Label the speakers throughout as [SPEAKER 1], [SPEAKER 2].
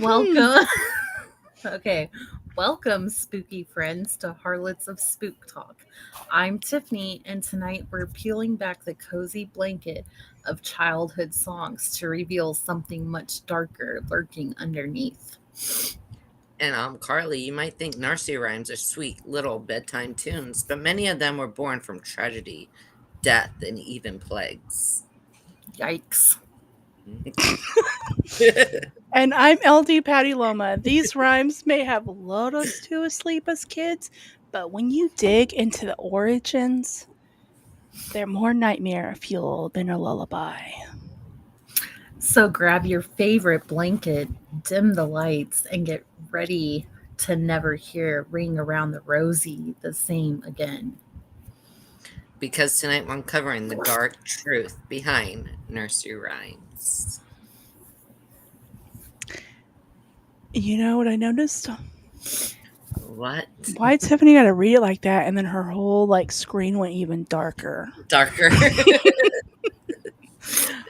[SPEAKER 1] Welcome. Okay. Welcome, spooky friends, to Harlots of Spooktalk. I'm Tiffany, and tonight we're peeling back the cozy blanket of childhood songs to reveal something much darker lurking underneath.
[SPEAKER 2] And Karli. You might think nursery rhymes are sweet little bedtime tunes, but many of them were born from tragedy, death, and even plagues.
[SPEAKER 1] Yikes.
[SPEAKER 3] And I'm LD Pteloma. These rhymes may have lulled us to asleep as kids, but when you dig into the origins, they're more nightmare fuel than a lullaby.
[SPEAKER 1] So grab your favorite blanket, dim the lights, and get ready to never hear Ring Around the Rosie the same again.
[SPEAKER 2] Because tonight we're uncovering the dark truth behind nursery rhymes.
[SPEAKER 3] You know what I noticed?
[SPEAKER 2] What?
[SPEAKER 3] Why Tiffany got to read it like that, and then her whole screen went even darker.
[SPEAKER 2] Darker.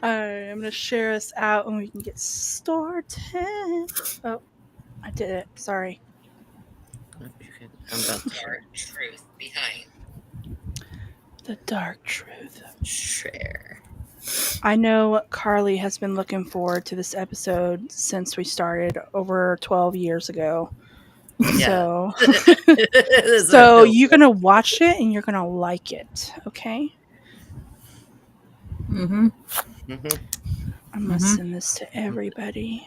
[SPEAKER 3] I'm gonna share us out, and we can get started. Oh, I did it. Sorry.
[SPEAKER 2] I'm about the dark truth behind.
[SPEAKER 3] The dark truth.
[SPEAKER 2] Share.
[SPEAKER 3] I know Karli has been looking forward to this episode since we started over 12 years ago.
[SPEAKER 2] Yeah.
[SPEAKER 3] So you're going to watch it and you're going to like it, okay?
[SPEAKER 1] Mm-hmm.
[SPEAKER 3] I'm going to send this to everybody.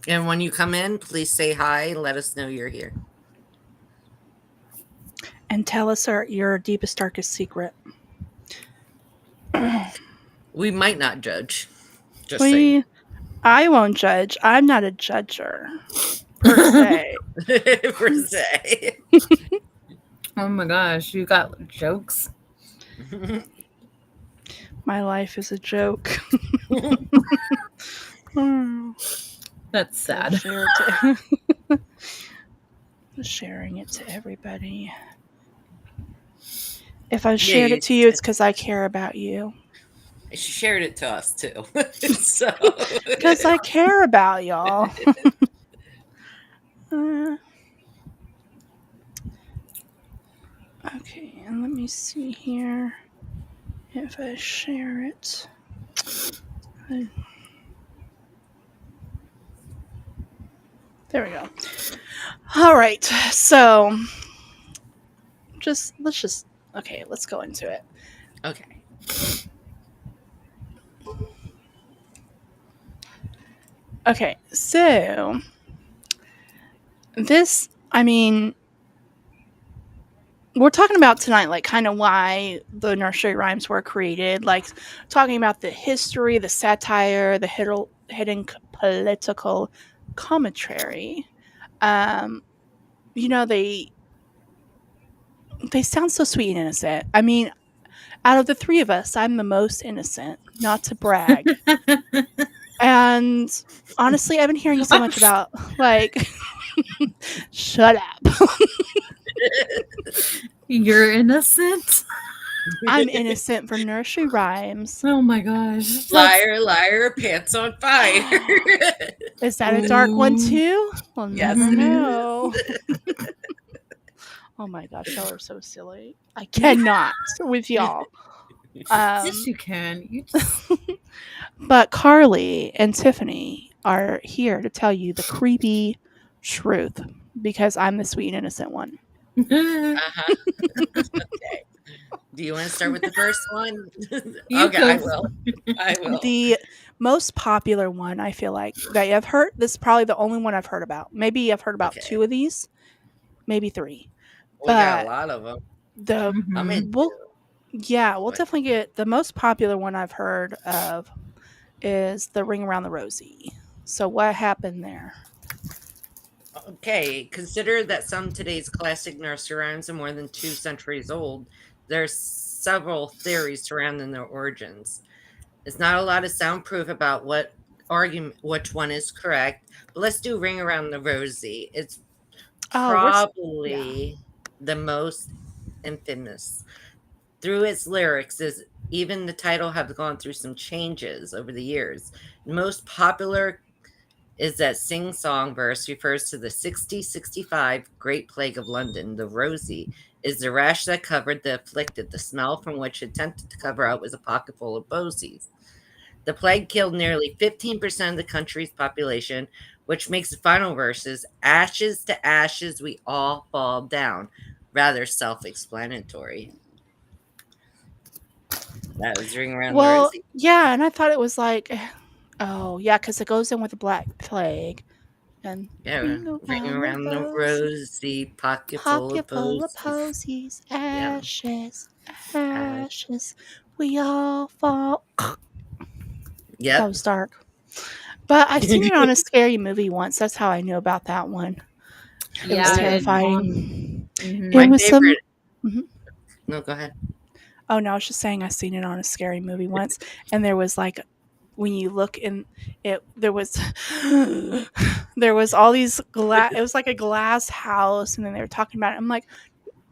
[SPEAKER 2] And when you come in, please say hi and let us know you're here.
[SPEAKER 3] And tell us your deepest, darkest secret.
[SPEAKER 2] We might not judge. Just saying.
[SPEAKER 3] I won't judge. I'm not a judger, per se.
[SPEAKER 2] Per se.
[SPEAKER 1] Oh my gosh, you got jokes?
[SPEAKER 3] My life is a joke.
[SPEAKER 1] That's sad.
[SPEAKER 3] Sharing it to everybody. If I shared it to you, it's because I care about you.
[SPEAKER 2] She shared it to us too.
[SPEAKER 3] Because I care about y'all. Okay, and let me see here if I share it. There we go. All right, so let's go into it.
[SPEAKER 2] Okay.
[SPEAKER 3] Okay, so this, we're talking about tonight, kind of why the nursery rhymes were created, talking about the history, the satire, the hidden political commentary. They sound so sweet and innocent. Out of the three of us, I'm the most innocent, not to brag. And honestly, I've been hearing so much about, shut up.
[SPEAKER 1] You're innocent?
[SPEAKER 3] I'm innocent for nursery rhymes.
[SPEAKER 1] Oh my gosh.
[SPEAKER 2] Liar, liar, pants on fire.
[SPEAKER 3] Is that a dark one too? We'll
[SPEAKER 2] Yes,
[SPEAKER 3] never
[SPEAKER 2] it
[SPEAKER 3] know. Oh my gosh, y'all are so silly. I cannot with y'all.
[SPEAKER 1] Yes, you can. You just...
[SPEAKER 3] But Karli and Tiffany are here to tell you the creepy truth because I'm the sweet and innocent one.
[SPEAKER 2] Uh-huh. Okay. Do you want to start with the first one?
[SPEAKER 1] Okay,
[SPEAKER 2] I will.
[SPEAKER 3] The most popular one, I feel like, that I've heard, this is probably the only one I've heard about. Maybe I've heard about two of these, maybe three.
[SPEAKER 2] We got a lot of them.
[SPEAKER 3] We'll definitely get the most popular one I've heard of is the Ring Around the Rosie. So what happened there?
[SPEAKER 2] Okay, consider that some of today's classic nursery rhymes are more than 2 centuries old. There's several theories surrounding their origins. There's not a lot of soundproof about which one is correct, but let's do Ring Around the Rosie. It's probably the most infamous. Through its lyrics, even the title have gone through some changes over the years. The most popular is that sing-song verse refers to the 6065 Great Plague of London. The Rosie is the rash that covered the afflicted, the smell from which attempted to cover up was a pocket full of posies. The plague killed nearly 15% of the country's population, which makes the final verses, ashes to ashes we all fall down, rather self-explanatory. That was Ring Around the
[SPEAKER 3] Well,
[SPEAKER 2] Rosie.
[SPEAKER 3] yeah, and I thought it was like, oh, yeah, because it goes in with the Black Plague. And
[SPEAKER 2] Yeah,
[SPEAKER 3] ring
[SPEAKER 2] Ring
[SPEAKER 3] around the
[SPEAKER 2] Around the
[SPEAKER 3] rosy,
[SPEAKER 2] Rosie, pocket full of
[SPEAKER 3] pocket full of
[SPEAKER 2] posies.
[SPEAKER 3] posies,
[SPEAKER 2] Yeah.
[SPEAKER 3] ashes,
[SPEAKER 2] Uh,
[SPEAKER 3] ashes, we all fall. That
[SPEAKER 2] yep.
[SPEAKER 3] was dark. But I've seen it on a scary movie once. That's how I knew about that one. It was
[SPEAKER 1] Yeah,
[SPEAKER 2] Oh,
[SPEAKER 1] it's on.
[SPEAKER 3] terrifying. It
[SPEAKER 1] Mhm.
[SPEAKER 2] my
[SPEAKER 3] was some.
[SPEAKER 2] favorite.
[SPEAKER 3] Mhm.
[SPEAKER 2] No, go ahead.
[SPEAKER 3] Oh no, I was just saying I seen it on a scary movie once, and there was like when you look in it, there was there was all these glass. It was like a glass house, and then they were talking about it. I'm like,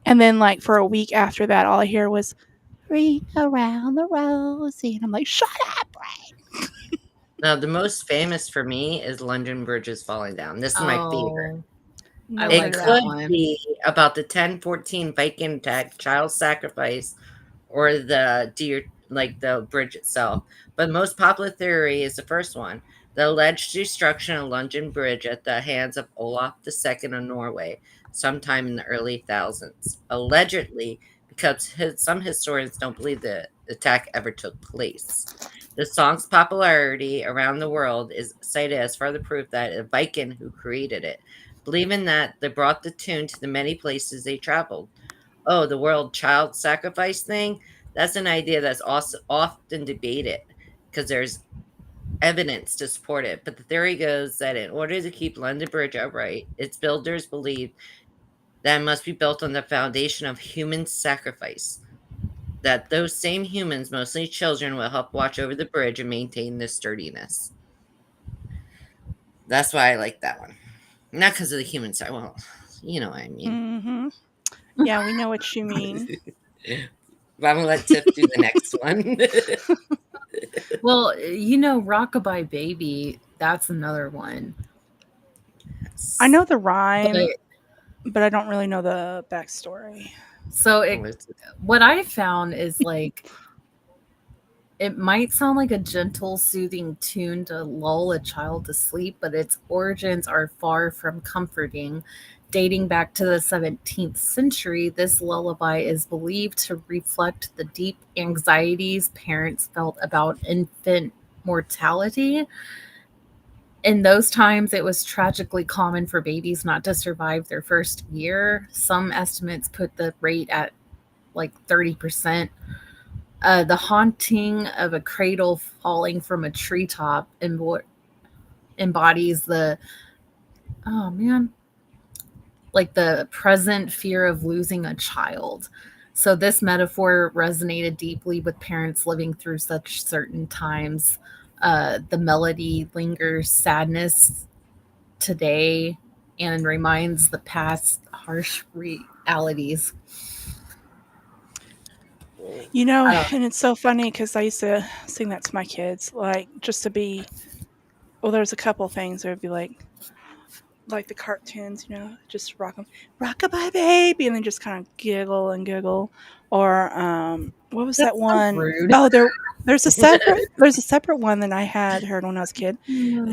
[SPEAKER 3] and then like for a week after that, all I hear was "Ring around the rosy," and I'm like, "Shut up!"
[SPEAKER 2] Now, the most famous for me is London Bridge is falling down. This is my favorite.
[SPEAKER 1] Oh, I
[SPEAKER 3] Never heard
[SPEAKER 2] It
[SPEAKER 3] of
[SPEAKER 1] like
[SPEAKER 3] that.
[SPEAKER 1] that
[SPEAKER 2] could
[SPEAKER 1] one.
[SPEAKER 2] be about the 1014 Viking attack, child sacrifice, or the deer, like the bridge itself. But the most popular theory is the first one, the alleged destruction of London Bridge at the hands of Olaf II of Norway, sometime in the early thousands. Allegedly, because some historians don't believe the attack ever took place. The song's popularity around the world is cited as further proof that a Viking who created it, believing that they brought the tune to the many places they traveled. Oh, the world child sacrifice thing? That's an idea that's also often debated because there's evidence to support it. But the theory goes that in order to keep London Bridge upright, its builders believed that it must be built on the foundation of human sacrifice. That those same humans, mostly children, will help watch over the bridge and maintain the sturdiness. That's why I like that one. Not because of the human side. Well, you know what I mean.
[SPEAKER 3] Mm-hmm. Yeah, we know what you mean.
[SPEAKER 2] But I'm gonna let Tiff do the next one.
[SPEAKER 1] Well, Rockabye Baby, that's another one.
[SPEAKER 3] I know the
[SPEAKER 1] But
[SPEAKER 3] rhyme, but I don't really know the backstory.
[SPEAKER 1] so
[SPEAKER 2] Oh,
[SPEAKER 1] what I found is like it might sound like a gentle, soothing tune to lull a child to sleep, but its origins are far from comforting. Dating back to the 17th century, this lullaby is believed to reflect the deep anxieties parents felt about infant mortality. In those times, it was tragically common for babies not to survive their first year. Some estimates put the rate at like 30%. The haunting of a cradle falling from a treetop embodies the, oh man, like the present fear of losing a child. So this metaphor resonated deeply with parents living through such certain times. The melody lingers sadness today and reminds the past harsh realities.
[SPEAKER 3] You know,
[SPEAKER 1] I don't
[SPEAKER 3] and it's so funny because I used to sing that to my kids, like just to be. Well, there's a couple things that would be like the cartoons, just rock them, rockabye baby, and then just kind of giggle and giggle. Or what was that
[SPEAKER 1] That's so
[SPEAKER 3] one?
[SPEAKER 1] rude.
[SPEAKER 3] Oh, there's a separate one that I had heard when I was a kid,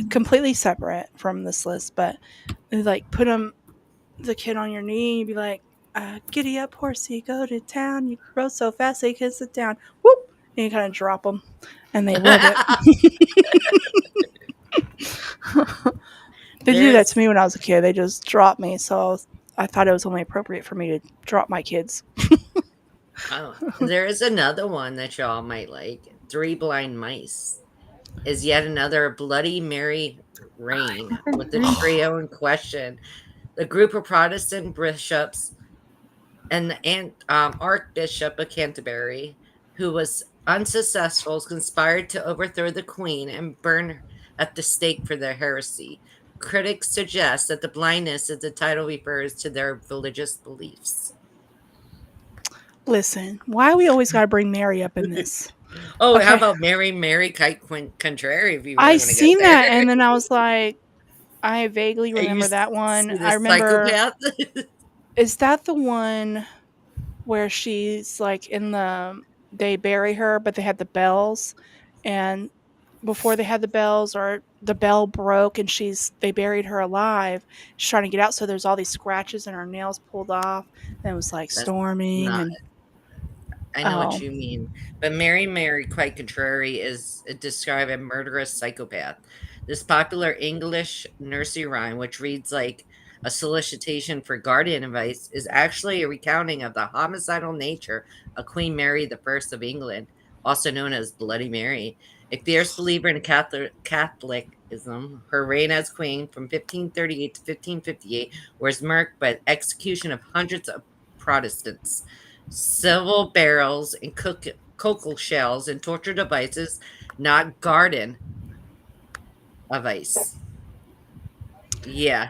[SPEAKER 3] completely separate from this list, but they like put the kid on your knee, and you'd be like, "Giddy up, horsey, go to town. You grow so fast they can sit down." Whoop, and you kind of drop them, and they love it. They do that to
[SPEAKER 2] there's
[SPEAKER 3] me when I was a kid. They just dropped me, so I thought it was only appropriate for me to drop my kids.
[SPEAKER 2] there is another one that y'all might like. Three Blind Mice is yet another Bloody Mary reign with the trio in question. The group of Protestant bishops and the Archbishop of Canterbury, who was unsuccessful, conspired to overthrow the Queen and burn her at the stake for their heresy. Critics suggest that the blindness of the title refers to their religious beliefs.
[SPEAKER 3] Listen, why we always got to bring Mary up in this?
[SPEAKER 2] Oh, how
[SPEAKER 3] Okay,
[SPEAKER 2] about Mary Kite Contrary if you
[SPEAKER 3] I
[SPEAKER 2] really want to go
[SPEAKER 3] seen
[SPEAKER 2] there?
[SPEAKER 3] that, and then I was like, I vaguely
[SPEAKER 2] And you
[SPEAKER 3] remember that one.
[SPEAKER 2] see
[SPEAKER 3] I
[SPEAKER 2] the
[SPEAKER 3] remember,
[SPEAKER 2] psychopath?
[SPEAKER 3] is that the one where she's like in the, they bury her, but they had the bells, and before they had the bells, or the bell broke and they buried her alive. She's trying to get out, so there's all these scratches and her nails pulled off, and it was like
[SPEAKER 2] That's
[SPEAKER 3] storming
[SPEAKER 2] not.
[SPEAKER 3] and
[SPEAKER 2] I know what
[SPEAKER 3] oh,
[SPEAKER 2] you mean. But Mary, quite contrary, is described a murderous psychopath. This popular English nursery rhyme, which reads like a solicitation for guardian advice, is actually a recounting of the homicidal nature of Queen Mary the First of England, also known as Bloody Mary. A fierce believer in Catholicism, her reign as queen from 1538 to 1558 was marked by the execution of hundreds of Protestants. Civil barrels and cockle shells and torture devices, not garden of ice. Yeah,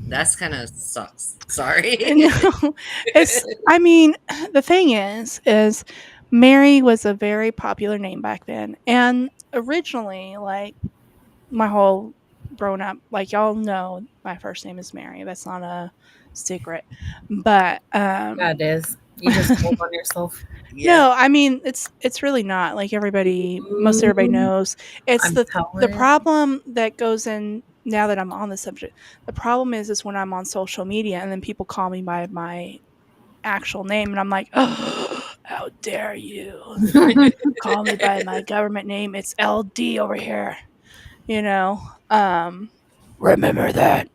[SPEAKER 2] that's kind of sucks.
[SPEAKER 3] I
[SPEAKER 2] Sorry.
[SPEAKER 3] know. It's, I mean, the thing is Mary was a very popular name back then. And originally, like my whole grown up, like y'all know my first name is Mary. That's not a secret. But
[SPEAKER 1] Yeah, it is. You just told on yourself.
[SPEAKER 2] Yeah.
[SPEAKER 3] no, I mean it's really not. Like most everybody
[SPEAKER 1] Ooh,
[SPEAKER 3] knows. It's
[SPEAKER 1] I'm
[SPEAKER 3] the
[SPEAKER 1] telling.
[SPEAKER 3] problem that goes in now that I'm on the subject. The problem is when I'm on social media and then people call me by my actual name and I'm like, "Oh, how dare you call me by my government name? It's LD over here." You know. Um Remember that.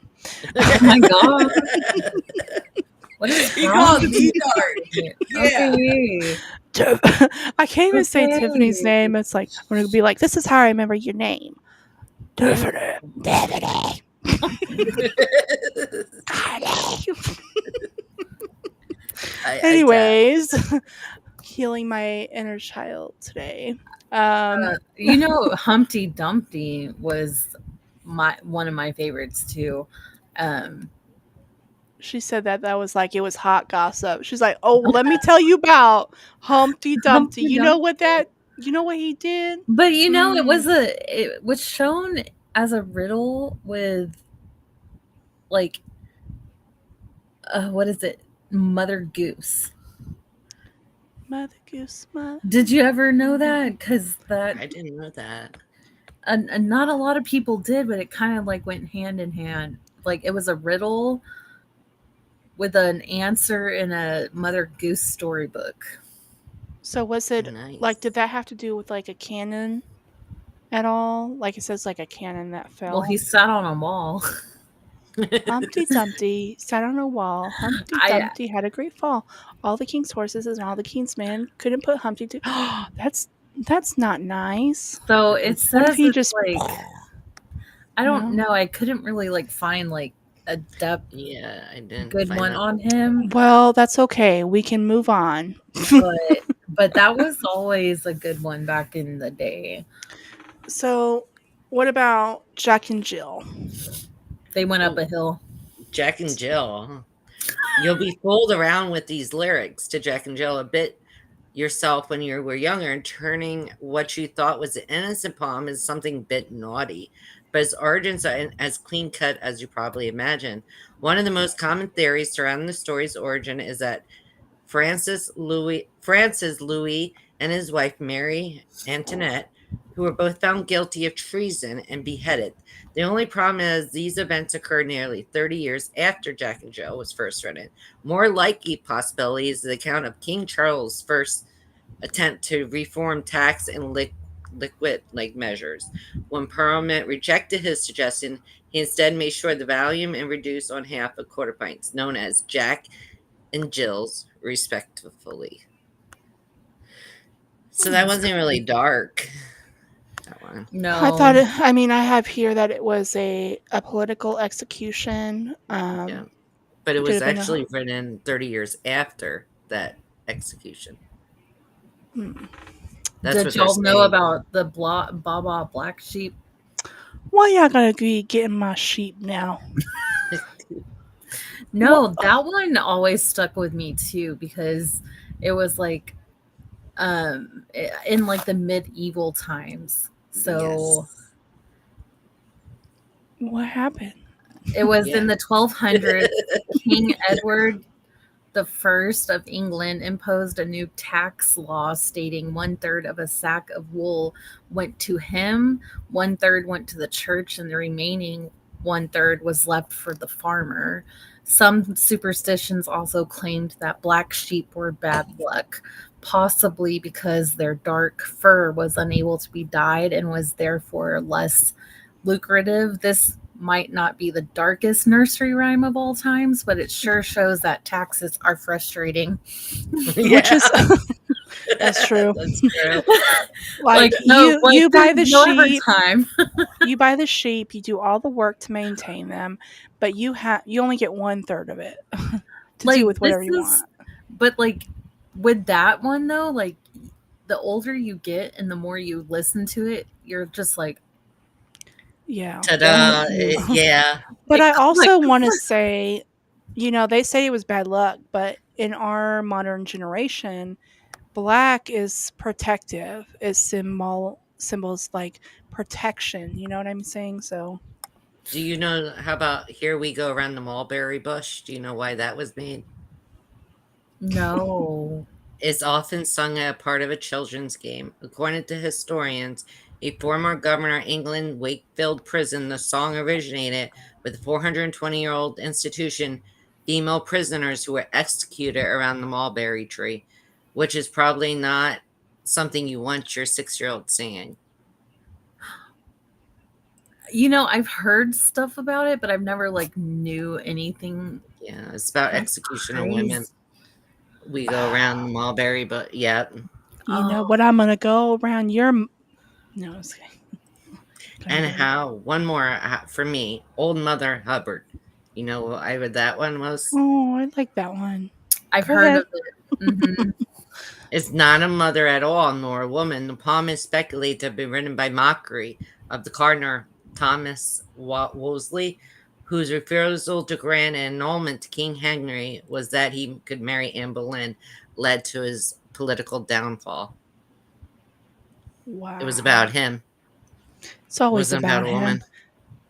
[SPEAKER 1] Oh my god. What is
[SPEAKER 2] He
[SPEAKER 1] wrong
[SPEAKER 2] called
[SPEAKER 1] with
[SPEAKER 2] me dark.
[SPEAKER 1] you?
[SPEAKER 2] Yeah.
[SPEAKER 1] Okay.
[SPEAKER 3] I can't even say Tiffany's
[SPEAKER 1] Okay.
[SPEAKER 3] name. It's like I'm gonna be like, "This is how I remember your name." Tiffany. Tiffany.
[SPEAKER 2] I can't.
[SPEAKER 3] Anyways, healing my inner child today.
[SPEAKER 1] Humpty Dumpty was my one of my favorites too. Um,
[SPEAKER 3] She said that was like it was hot gossip. She's like, "Oh, let me tell you about Humpty Dumpty.
[SPEAKER 1] Humpty
[SPEAKER 3] You know what
[SPEAKER 1] Dumpty.
[SPEAKER 3] that? You know what he did?
[SPEAKER 1] But
[SPEAKER 3] Mm,
[SPEAKER 1] it was shown as a riddle with like what is it? Mother Goose.
[SPEAKER 3] Mother Goose, Mother.
[SPEAKER 1] Did you ever know that? Because
[SPEAKER 2] I didn't know that.
[SPEAKER 1] and not a lot of people did, but it kind of like went hand in hand. Like it was a riddle with an answer in a Mother Goose storybook.
[SPEAKER 3] So was it like? Did
[SPEAKER 2] Nice.
[SPEAKER 3] that have to do with like a cannon at all? Like it says, like a cannon that
[SPEAKER 1] Well, he
[SPEAKER 3] fell.
[SPEAKER 1] sat on a wall.
[SPEAKER 3] Humpty Dumpty sat on a wall. Humpty
[SPEAKER 1] I
[SPEAKER 3] Dumpty had a great fall. All the king's horses and all the king's men couldn't put Humpty to. That's not nice.
[SPEAKER 1] so it
[SPEAKER 3] What if
[SPEAKER 1] says
[SPEAKER 3] he
[SPEAKER 1] it's
[SPEAKER 3] just,
[SPEAKER 1] like I
[SPEAKER 3] you
[SPEAKER 1] don't
[SPEAKER 3] know?
[SPEAKER 1] know. I couldn't really like find like a depth
[SPEAKER 2] Yeah, I didn't
[SPEAKER 1] good
[SPEAKER 2] find
[SPEAKER 1] one
[SPEAKER 2] that.
[SPEAKER 1] on him,
[SPEAKER 3] Well, that's okay. We can move on.
[SPEAKER 1] but that was always a good one back in the day.
[SPEAKER 3] So, what about Jack and Jill?
[SPEAKER 1] They went up
[SPEAKER 2] Oh,
[SPEAKER 1] a hill.
[SPEAKER 2] Jack and Jill. You'll be fooled around with these lyrics to Jack and Jill a bit yourself when you were younger, and turning what you thought was an innocent poem is something bit naughty. But its origins are as clean cut as you probably imagine. One of the most common theories surrounding the story's origin is that Francis Louis and his wife Mary Antoinette, who were both found guilty of treason and beheaded. The only problem is these events occurred nearly 30 years after Jack and Jill was first written. More likely possibility is the account of King Charles' first attempt to reform tax and liquid like measures. When Parliament rejected his suggestion, he instead made sure the volume and reduced on half a quarter pints, known as Jack and Jill's, respectively. So that wasn't really dark. That one.
[SPEAKER 3] I thought
[SPEAKER 1] No,
[SPEAKER 3] it, I mean, I have here that it was a political execution.
[SPEAKER 2] Yeah. But it
[SPEAKER 3] Could
[SPEAKER 2] was
[SPEAKER 3] have been a.
[SPEAKER 2] actually written 30 years after that execution.
[SPEAKER 3] Hmm.
[SPEAKER 2] That's
[SPEAKER 1] did
[SPEAKER 2] what they're
[SPEAKER 1] y'all know
[SPEAKER 2] saying.
[SPEAKER 1] about the Baba Black Sheep?
[SPEAKER 3] Why y'all gotta be getting my sheep now? What?
[SPEAKER 1] No, that one always stuck with me too because it was like in like the medieval times.
[SPEAKER 2] Yes.
[SPEAKER 1] So
[SPEAKER 3] What happened?
[SPEAKER 1] It was
[SPEAKER 2] Yeah.
[SPEAKER 1] in the 1200s. King Edward the First of England imposed a new tax law stating one third of a sack of wool went to him, one third went to the church, and the remaining one third was left for the farmer. Some superstitions also claimed that black sheep were bad luck, possibly because their dark fur was unable to be dyed and was therefore less lucrative. This might not be the darkest nursery rhyme of all times, but it sure shows that taxes are frustrating.
[SPEAKER 3] Which
[SPEAKER 2] Yeah.
[SPEAKER 3] is that's true.
[SPEAKER 2] That's true.
[SPEAKER 3] Like
[SPEAKER 1] no,
[SPEAKER 3] you buy the
[SPEAKER 1] no every
[SPEAKER 3] sheep,
[SPEAKER 1] time.
[SPEAKER 3] you buy the sheep, you do all the work to maintain them, but you only get one third of it to do
[SPEAKER 1] Like
[SPEAKER 3] with
[SPEAKER 1] this
[SPEAKER 3] whatever you
[SPEAKER 1] is,
[SPEAKER 3] want.
[SPEAKER 1] but like with that one though, like the older you get and the more you listen to it, you're just like,
[SPEAKER 3] Yeah.
[SPEAKER 2] Ta-da.
[SPEAKER 1] "Dang."
[SPEAKER 2] Yeah.
[SPEAKER 3] But I
[SPEAKER 1] Like,
[SPEAKER 3] also want to say, they say it was bad luck, but in our modern generation, black is protective. It symbols like protection. You know what I'm saying? So
[SPEAKER 2] Do you know how about Here We Go Around the Mulberry Bush? Do you know why that was made?
[SPEAKER 1] no.
[SPEAKER 2] It's often sung at a part of a children's game. According to historians, a former governor of England Wakefield prison, the song originated with a 420-year-old institution, female prisoners who were executed around the mulberry tree, which is probably not something you want your 6-year-old singing.
[SPEAKER 1] I've heard stuff about it, but I've never like knew anything.
[SPEAKER 2] Yeah, it's about
[SPEAKER 1] That's
[SPEAKER 2] execution of
[SPEAKER 1] crazy.
[SPEAKER 2] women. We go around the mulberry, but yeah.
[SPEAKER 3] you know
[SPEAKER 1] Oh,
[SPEAKER 3] what? I'm gonna go around your. No, I was kidding.
[SPEAKER 2] And
[SPEAKER 3] Kinda did.
[SPEAKER 2] how, one more for me, Old Mother Hubbard. You know what I would that one was?
[SPEAKER 3] Oh, I like that one.
[SPEAKER 1] I've
[SPEAKER 3] Go
[SPEAKER 1] heard
[SPEAKER 3] ahead.
[SPEAKER 1] of it. Hmm.
[SPEAKER 2] Is not a mother at all, nor a woman. The poem is speculated to have been written by mockery of the cardinal Thomas Wolsey, whose refusal to grant an annulment to King Henry was that he could marry Anne Boleyn, led to his political downfall. It was
[SPEAKER 3] Wow.
[SPEAKER 2] about him.
[SPEAKER 3] It's
[SPEAKER 2] It
[SPEAKER 3] always
[SPEAKER 2] wasn't about
[SPEAKER 3] about
[SPEAKER 2] a
[SPEAKER 3] him.
[SPEAKER 2] woman.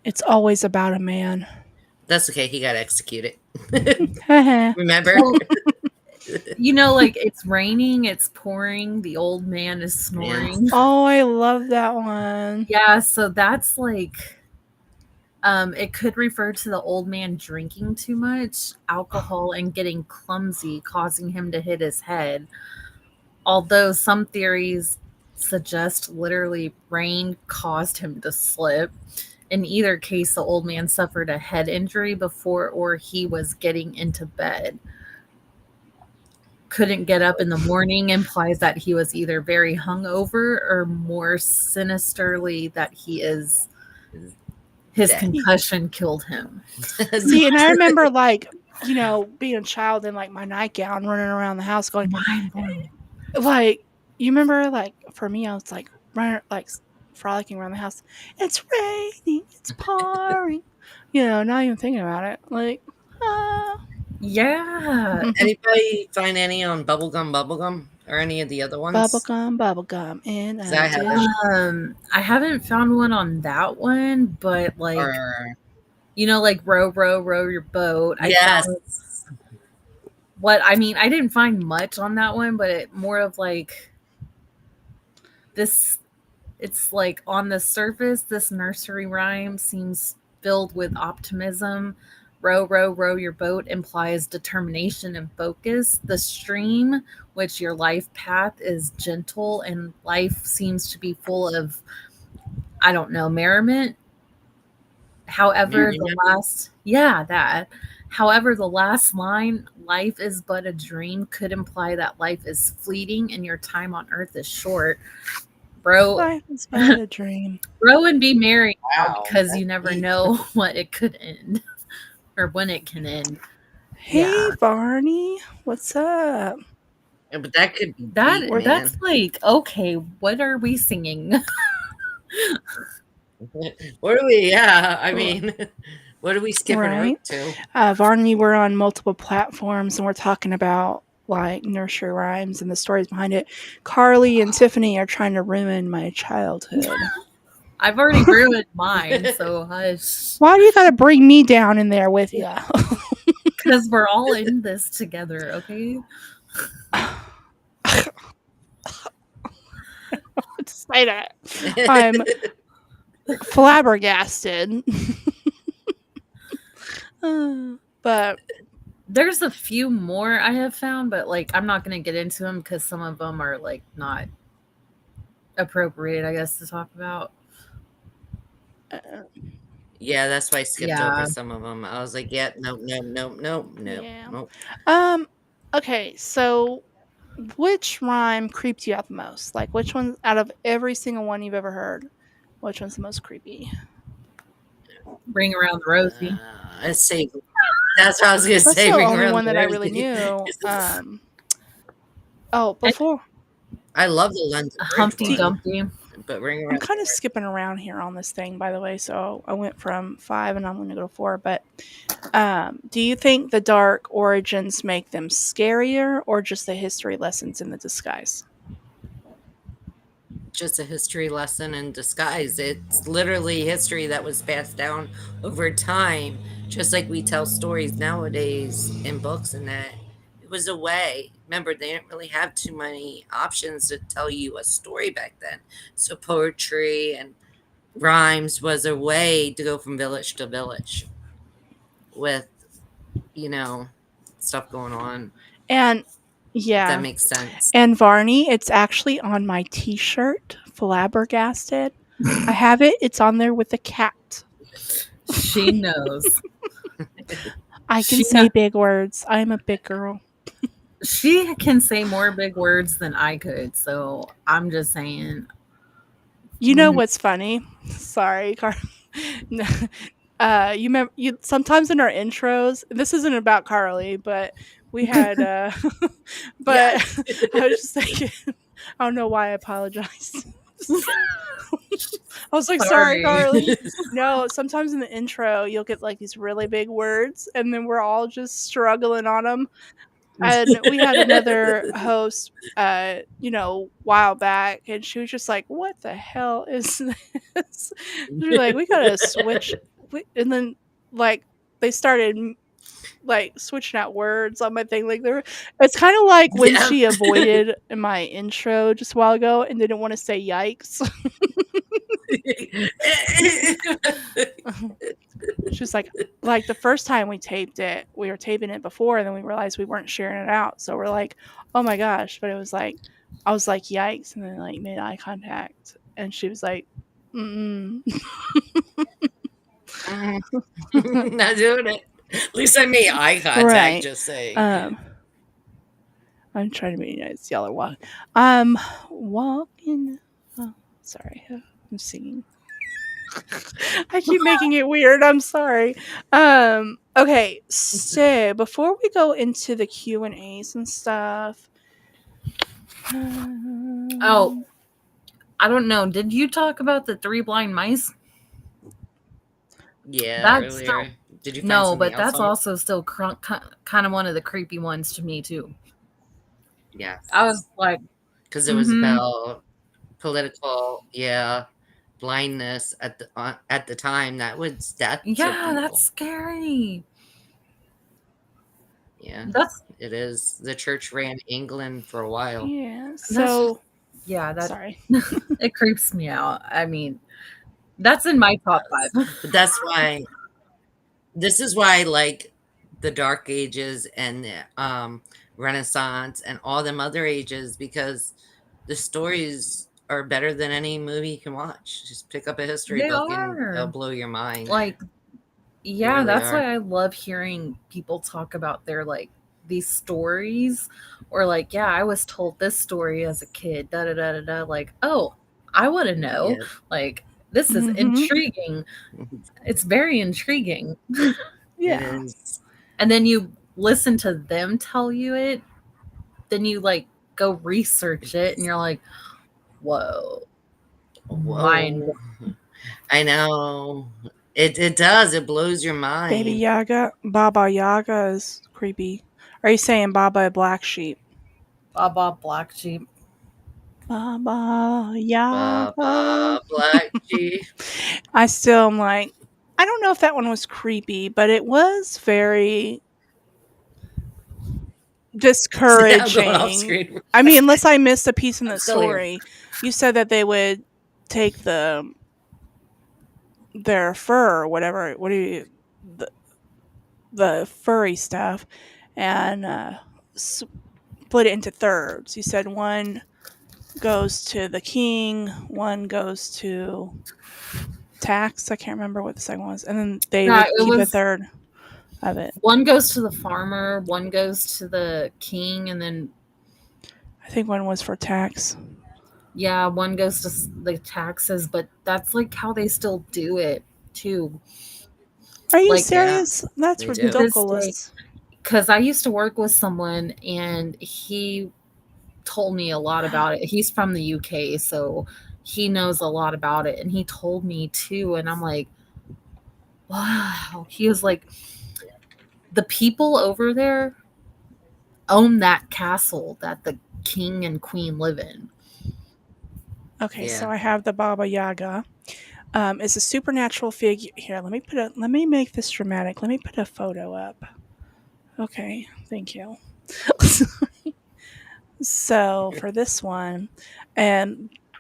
[SPEAKER 3] It's always about a man.
[SPEAKER 2] That's okay. He got executed.
[SPEAKER 3] Haha.
[SPEAKER 2] Remember?
[SPEAKER 1] Well, like it's raining, it's pouring, the old man is
[SPEAKER 2] Man.
[SPEAKER 1] snoring.
[SPEAKER 3] Oh, I love that one.
[SPEAKER 1] Yeah, so that's like it could refer to the old man drinking too much alcohol and getting clumsy, causing him to hit his head. Although some theories suggest literally rain caused him to slip. In either case, the old man suffered a head injury before or he was getting into bed. Couldn't get up in the morning implies that he was either very hungover or more sinisterly that his
[SPEAKER 2] Dead.
[SPEAKER 1] concussion killed him.
[SPEAKER 3] See, and I remember being a child in like my nightgown running around the house going
[SPEAKER 1] Mind blowing.
[SPEAKER 3] like you remember like for me I was like running like frolicking around the house. It's raining, it's pouring. Not even thinking about it. Like
[SPEAKER 1] Yeah.
[SPEAKER 2] Anybody find any on bubblegum or any of the other ones?
[SPEAKER 3] bubblegum in
[SPEAKER 2] 'Cause
[SPEAKER 3] a
[SPEAKER 2] I
[SPEAKER 3] dish.
[SPEAKER 2] haven't.
[SPEAKER 1] I haven't found one on that one, but like
[SPEAKER 2] Or
[SPEAKER 1] like row, row, row your boat. I
[SPEAKER 2] yes,
[SPEAKER 1] found I didn't find much on that one, but it more of like this it's like on the surface, this nursery rhyme seems filled with optimism. Row, row, row your boat implies determination and focus. The stream, which your life path is gentle and life seems to be full of, I don't know, merriment. However, the
[SPEAKER 2] merriment.
[SPEAKER 1] last, yeah, that. However, the last line, life is but a dream, could imply that life is fleeting and your time on earth is short. Bro,
[SPEAKER 3] Life is but a dream.
[SPEAKER 1] grow and be merry now
[SPEAKER 2] Wow,
[SPEAKER 1] because
[SPEAKER 2] that's
[SPEAKER 1] you never
[SPEAKER 2] deep.
[SPEAKER 1] know what it could end or when it can end.
[SPEAKER 3] Hey
[SPEAKER 1] Yeah.
[SPEAKER 3] Barney, what's up?
[SPEAKER 2] Yeah, but that could be
[SPEAKER 1] That
[SPEAKER 2] deep,
[SPEAKER 3] We're-
[SPEAKER 2] man.
[SPEAKER 1] that's like, okay, what are we singing?
[SPEAKER 2] What are we? Yeah, I mean, what are we skipping
[SPEAKER 3] Right.
[SPEAKER 2] rope to?
[SPEAKER 3] Varney, we're on multiple platforms and we're talking about like nursery rhymes and the stories behind it. Karli and Tiffany are trying to ruin my childhood.
[SPEAKER 1] I've already ruined mine, so hush.
[SPEAKER 3] Why do you gotta bring me down in there with you?
[SPEAKER 1] Because we're all in this together, okay?
[SPEAKER 3] To say that. I'm flabbergasted. But
[SPEAKER 1] There's a few more I have found, but like I'm not gonna get into them because some of them are like not appropriate, I guess, to talk about.
[SPEAKER 3] uh,
[SPEAKER 2] Yeah, that's why I skipped over
[SPEAKER 1] Yeah,
[SPEAKER 2] some of them. I was like, yeah, nope, nope, nope, nope, nope,
[SPEAKER 3] yeah.
[SPEAKER 2] nope.
[SPEAKER 3] Um. Okay. So, which rhyme creeped you out the most? Like, which one out of every single one you've ever heard? Which one's the most creepy?
[SPEAKER 1] Ring Around the Rosie.
[SPEAKER 2] Let's see. That's what I was gonna
[SPEAKER 3] That's
[SPEAKER 2] say.
[SPEAKER 3] the
[SPEAKER 2] Ring
[SPEAKER 3] only
[SPEAKER 2] around
[SPEAKER 3] one
[SPEAKER 2] the
[SPEAKER 3] that I really
[SPEAKER 2] rosie.
[SPEAKER 3] knew. Oh,
[SPEAKER 1] And
[SPEAKER 3] before
[SPEAKER 2] I love the London Bridge
[SPEAKER 1] Humpty
[SPEAKER 3] do
[SPEAKER 2] one,
[SPEAKER 1] Dumpty.
[SPEAKER 2] but ring
[SPEAKER 3] I'm
[SPEAKER 2] around
[SPEAKER 3] kind
[SPEAKER 2] the
[SPEAKER 3] of skipping around here on this thing, by the way. So I went from 5 and I'm going to go to 4. But do you think the dark origins make them scarier or just the history lessons in the disguise?
[SPEAKER 2] just a history lesson in disguise. It's literally history that was passed down over time, just like we tell stories nowadays in books and that. It was a way. Remember, they didn't really have too many options to tell you a story back then. So poetry and rhymes was a way to go from village to village with, you know, stuff going on,
[SPEAKER 3] And
[SPEAKER 2] if that
[SPEAKER 3] yeah.
[SPEAKER 2] makes sense.
[SPEAKER 3] And Varney, it's actually on my t shirt, flabbergasted. I have it. It's on there with a cat.
[SPEAKER 1] She knows.
[SPEAKER 3] I can
[SPEAKER 1] She
[SPEAKER 3] say
[SPEAKER 1] know-
[SPEAKER 3] big words. I'm a big girl.
[SPEAKER 1] she can say more big words than I could, so I'm just saying.
[SPEAKER 3] You know what's funny? Sorry, No, you sometimes in our intros. This isn't about Karli, but we had. But
[SPEAKER 2] Yes.
[SPEAKER 3] I was just thinking. I don't know why I apologized. I was like, sorry,
[SPEAKER 1] Sorry.
[SPEAKER 3] Karli. No, sometimes in the intro, you'll get like these really big words, and then we're all just struggling on them. And we had another host, while back, and she was just like, "What the hell is this?" They're like, "We gotta switch," and then like they started like switching out words on my thing. Like there, it's kind of like when
[SPEAKER 2] Yeah.
[SPEAKER 3] she avoided in my intro just a while ago and didn't want to say "yikes." She's like the first time we taped it, we were taping it before, and then we realized we weren't sharing it out. So we're like, "Oh my gosh!" But it was like, I was like, "Yikes!" and then like made eye contact, and she was like, "Mm."
[SPEAKER 2] Not doing it. At least I made eye contact,
[SPEAKER 3] Right.
[SPEAKER 2] just saying.
[SPEAKER 3] I'm trying to be nice. Y'all are walking. I'm walking. Oh, sorry, I'm singing. I keep making it weird. I'm sorry. Okay, so before we go into the Q&As and stuff.
[SPEAKER 1] Oh, I don't know. Did you talk about the three blind mice?
[SPEAKER 2] Yeah,
[SPEAKER 1] That's still
[SPEAKER 2] earlier. Did you find
[SPEAKER 1] no,
[SPEAKER 2] something
[SPEAKER 1] but
[SPEAKER 2] else
[SPEAKER 1] that's
[SPEAKER 2] on it?
[SPEAKER 1] also still kind of one of the creepy ones to me too.
[SPEAKER 2] Yes.
[SPEAKER 1] I was like,
[SPEAKER 2] Because it was
[SPEAKER 1] mm-hmm.
[SPEAKER 2] about political, blindness at the time. That was death to
[SPEAKER 1] Yeah,
[SPEAKER 2] people.
[SPEAKER 1] that's scary.
[SPEAKER 2] Yeah,
[SPEAKER 1] That's
[SPEAKER 2] it is. The church ran England for a while.
[SPEAKER 3] Yeah.
[SPEAKER 1] that's
[SPEAKER 3] So
[SPEAKER 1] yeah, that
[SPEAKER 3] sorry.
[SPEAKER 1] it creeps me out. I mean, that's in my top 5.
[SPEAKER 2] But that's why this is why I like the Dark Ages and the Renaissance and all them other ages, because the stories are better than any movie you can watch. Just pick up a history
[SPEAKER 1] They
[SPEAKER 2] book and
[SPEAKER 1] are.
[SPEAKER 2] it'll blow your mind.
[SPEAKER 1] Like,
[SPEAKER 2] They
[SPEAKER 1] yeah,
[SPEAKER 2] really
[SPEAKER 1] that's
[SPEAKER 2] are.
[SPEAKER 1] why I love hearing people talk about their like these stories or like, yeah, I was told this story as a kid. Da da da da da. Like, oh, I want to know.
[SPEAKER 2] Yeah.
[SPEAKER 1] Like, this is
[SPEAKER 3] Mhm.
[SPEAKER 1] intriguing. It's very intriguing.
[SPEAKER 2] It
[SPEAKER 3] Yeah.
[SPEAKER 2] is.
[SPEAKER 1] And then you listen to them tell you it, then you like go research it and you're like, whoa. Mind.
[SPEAKER 2] Whoa. I know. It does. It blows your
[SPEAKER 3] Baby
[SPEAKER 2] mind.
[SPEAKER 3] Yaga, Baba Yaga is creepy. Are you saying Baba Black Sheep?
[SPEAKER 1] Baba Black Sheep.
[SPEAKER 3] Baba Yaga.
[SPEAKER 2] Baba Black Sheep.
[SPEAKER 3] I still am like, I don't know if that one was creepy, but it was very
[SPEAKER 2] I'm going off
[SPEAKER 3] discouraging.
[SPEAKER 2] screen.
[SPEAKER 3] I mean, unless I missed a piece in
[SPEAKER 2] I'm
[SPEAKER 3] the
[SPEAKER 2] still here.
[SPEAKER 3] story, you said that they would take their fur or whatever. What do you the furry stuff and split it into thirds. You said one goes to the king, one goes to tax. I can't remember what the second was, and then they
[SPEAKER 1] Yeah,
[SPEAKER 3] would
[SPEAKER 1] it
[SPEAKER 3] keep a
[SPEAKER 1] was
[SPEAKER 3] third of it.
[SPEAKER 1] one goes to the farmer, one goes to the king, and then
[SPEAKER 3] I think one was for tax.
[SPEAKER 1] yeah, one goes to the taxes. But that's like how they still do it too.
[SPEAKER 3] Are you
[SPEAKER 1] Like
[SPEAKER 2] Yeah,
[SPEAKER 3] serious? That's
[SPEAKER 2] they
[SPEAKER 1] to
[SPEAKER 2] do.
[SPEAKER 1] this day,
[SPEAKER 3] ridiculous.
[SPEAKER 1] because I used to work with someone and he told me a lot about it. He's from the UK, so he knows a lot about it. And he told me too. And I'm like, wow. He was like, the people over there own that castle that the king and queen live in.
[SPEAKER 3] Okay, so
[SPEAKER 2] Yeah.
[SPEAKER 3] I have the Baba Yaga. It's a supernatural figure. Here, let me make this dramatic. Let me put a photo up. Okay, thank you. So for this one,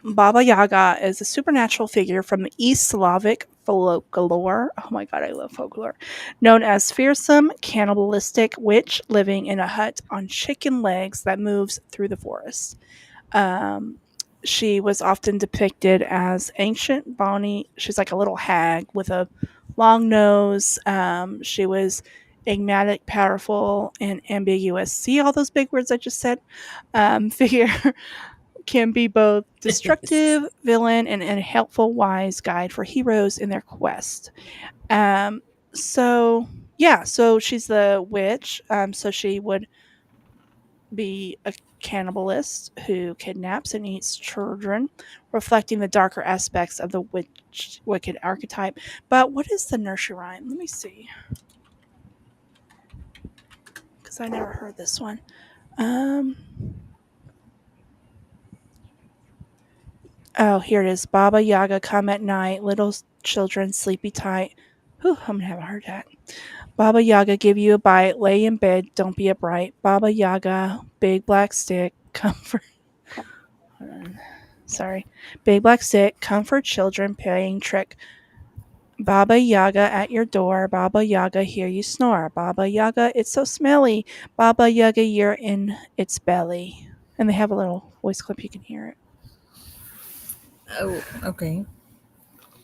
[SPEAKER 3] Baba Yaga is a supernatural figure from the East Slavic folklore. Oh my god, I love folklore. Known as fearsome, cannibalistic witch living in a hut on chicken legs that moves through the forest. Um, she was often depicted as ancient, bony. She's like a little hag with a long nose. She was enigmatic, powerful, and ambiguous. See all those big words I just said? Figure can be both destructive villain and a helpful wise guide for heroes in their quest. Um, so yeah, so she's the witch. So she would be a cannibalist who kidnaps and eats children, reflecting the darker aspects of the wicked archetype. But what is the nursery rhyme? Let me see, because I never heard this one. Um, oh, here it is. Baba Yaga, come at night, little children sleepy tight. Whew, I'm gonna have a heart attack. Baba Yaga, give you a bite, lay in bed, don't be a bright. Baba Yaga, big black stick, comfort. Hold on. Sorry. Big black stick, comfort children, playing trick. Baba Yaga at your door. Baba Yaga, hear you snore. Baba Yaga, it's so smelly. Baba Yaga, you're in its belly. And they have a little voice clip, you can hear it.
[SPEAKER 1] Oh, okay.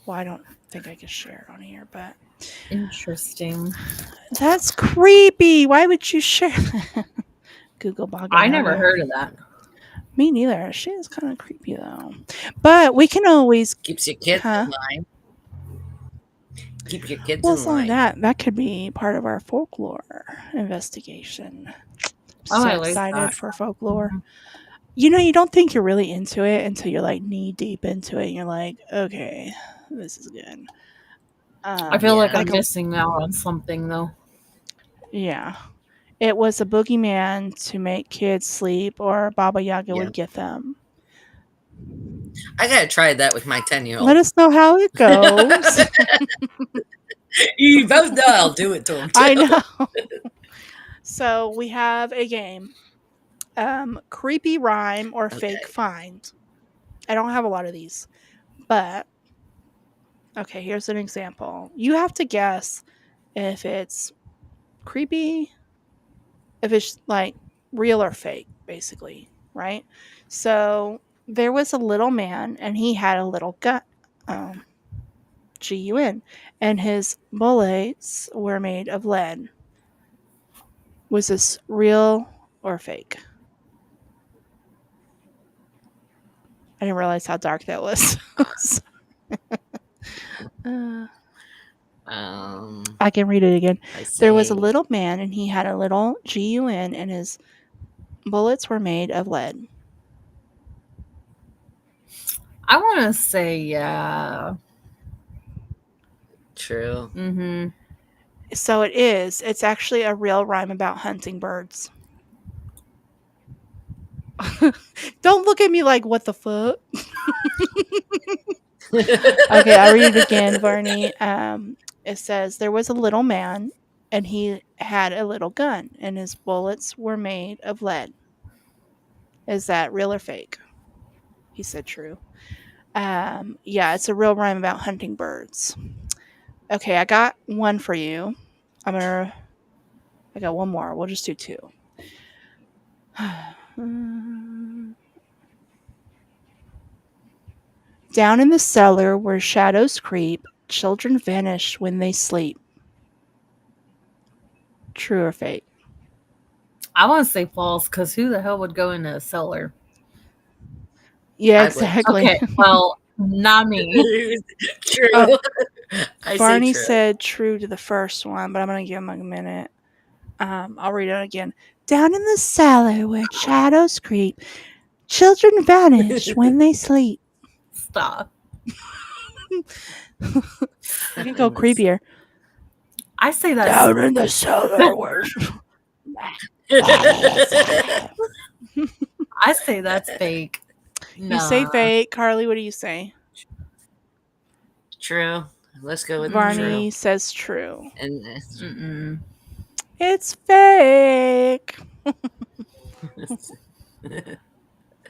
[SPEAKER 3] Well, I don't think I can share it on here, but
[SPEAKER 1] Interesting.
[SPEAKER 3] that's creepy. Why would you share that? Google Baba
[SPEAKER 1] I never
[SPEAKER 3] Yaga.
[SPEAKER 1] heard of that.
[SPEAKER 3] Me neither. She is kind of creepy though. But we can always,
[SPEAKER 2] Keeps your kids
[SPEAKER 3] huh?
[SPEAKER 2] in line. Keep your kids
[SPEAKER 3] Well,
[SPEAKER 2] in
[SPEAKER 3] it's not
[SPEAKER 2] line.
[SPEAKER 3] that could be part of our folklore investigation.
[SPEAKER 1] Oh,
[SPEAKER 3] So
[SPEAKER 1] I like
[SPEAKER 3] excited
[SPEAKER 1] that.
[SPEAKER 3] for folklore.
[SPEAKER 1] Mhm.
[SPEAKER 3] You know, you don't think you're really into it until you're like knee deep into it and you're like, okay, this is good.
[SPEAKER 1] I feel like
[SPEAKER 2] Yeah.
[SPEAKER 1] I'm missing out on something though.
[SPEAKER 3] Yeah. It was a boogeyman to make kids sleep or Baba Yaga
[SPEAKER 2] Yeah.
[SPEAKER 3] would get them.
[SPEAKER 2] I gotta try that with my
[SPEAKER 3] Let
[SPEAKER 2] 10-year-old.
[SPEAKER 3] us know how it goes.
[SPEAKER 2] You both know I'll do it to him too.
[SPEAKER 3] I know. So we have a game. Creepy rhyme or fake
[SPEAKER 2] Okay.
[SPEAKER 3] find. I don't have a lot of these, but okay, here's an example. You have to guess if it's creepy, if it's like real or fake, basically, right? So there was a little man and he had a little gun, um, gun, and his bullets were made of lead. Was this real or fake? I didn't realize how dark that was. uh, I can read it again.
[SPEAKER 2] I
[SPEAKER 3] There was a
[SPEAKER 2] say
[SPEAKER 3] little man and he had a little gun and his bullets were made of lead.
[SPEAKER 1] I want to say yeah.
[SPEAKER 2] true.
[SPEAKER 1] Mm-hmm.
[SPEAKER 3] So it is. It's actually a real rhyme about hunting birds. Don't look at me like, what the fuck? Okay, I'll read it again, Varney. It says, there was a little man, and he had a little gun, and his bullets were made of lead. Is that real or fake? He said true. Yeah, it's a real rhyme about hunting birds. Okay, I got one for you. I got one more. We'll just do two. Down in the cellar where shadows creep, children vanish when they sleep. True or fake?
[SPEAKER 1] I want to say false because who the hell would go in a cellar?
[SPEAKER 3] Yeah,
[SPEAKER 2] I would.
[SPEAKER 3] exactly.
[SPEAKER 1] Okay, well, not me.
[SPEAKER 2] True.
[SPEAKER 3] Oh,
[SPEAKER 2] I say
[SPEAKER 3] Barney
[SPEAKER 2] true.
[SPEAKER 3] said true to the first one, but I'm going to give him a minute. I'll read it again. Down in the cellar where shadows creep, children vanish when they sleep.
[SPEAKER 1] Stop.
[SPEAKER 3] I can go creepier.
[SPEAKER 1] I say that's
[SPEAKER 3] Down in the cellar where
[SPEAKER 1] I say that's fake.
[SPEAKER 3] You say fake. Karli, what do you say?
[SPEAKER 2] True. Let's go with
[SPEAKER 3] Varney
[SPEAKER 2] true.
[SPEAKER 3] says true.
[SPEAKER 2] And
[SPEAKER 1] Mm-mm.
[SPEAKER 3] It's fake.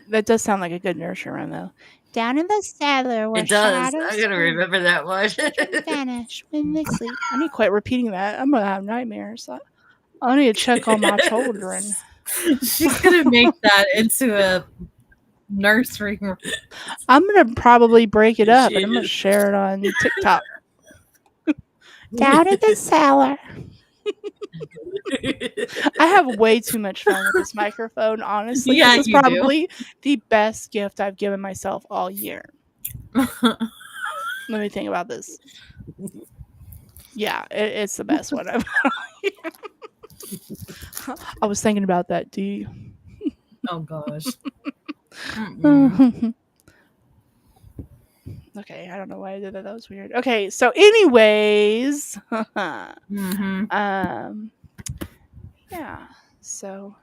[SPEAKER 3] That does sound like a good nursery rhyme, though. Down in the cellar where
[SPEAKER 2] it does.
[SPEAKER 3] shadows
[SPEAKER 2] I'm gonna remember that one.
[SPEAKER 3] vanish when they sleep. I need to quit repeating that. I'm gonna have nightmares. I need to check on my children.
[SPEAKER 1] She's gonna make that into a nursery.
[SPEAKER 3] I'm gonna probably break it up
[SPEAKER 2] She
[SPEAKER 3] and I'm gonna
[SPEAKER 2] is.
[SPEAKER 3] share it on TikTok. Down in the cellar. I have way too much fun with this microphone, honestly.
[SPEAKER 1] Yeah,
[SPEAKER 3] This is
[SPEAKER 1] you do.
[SPEAKER 3] probably the best gift I've given myself all year. Let me think about this. Yeah, it's the best one I've I was thinking about that. Do you?
[SPEAKER 1] Oh gosh. Mm-mm.
[SPEAKER 3] Okay, I don't know why I did that. That was weird. Okay, so anyways,
[SPEAKER 1] Mm-hmm.
[SPEAKER 3] yeah. So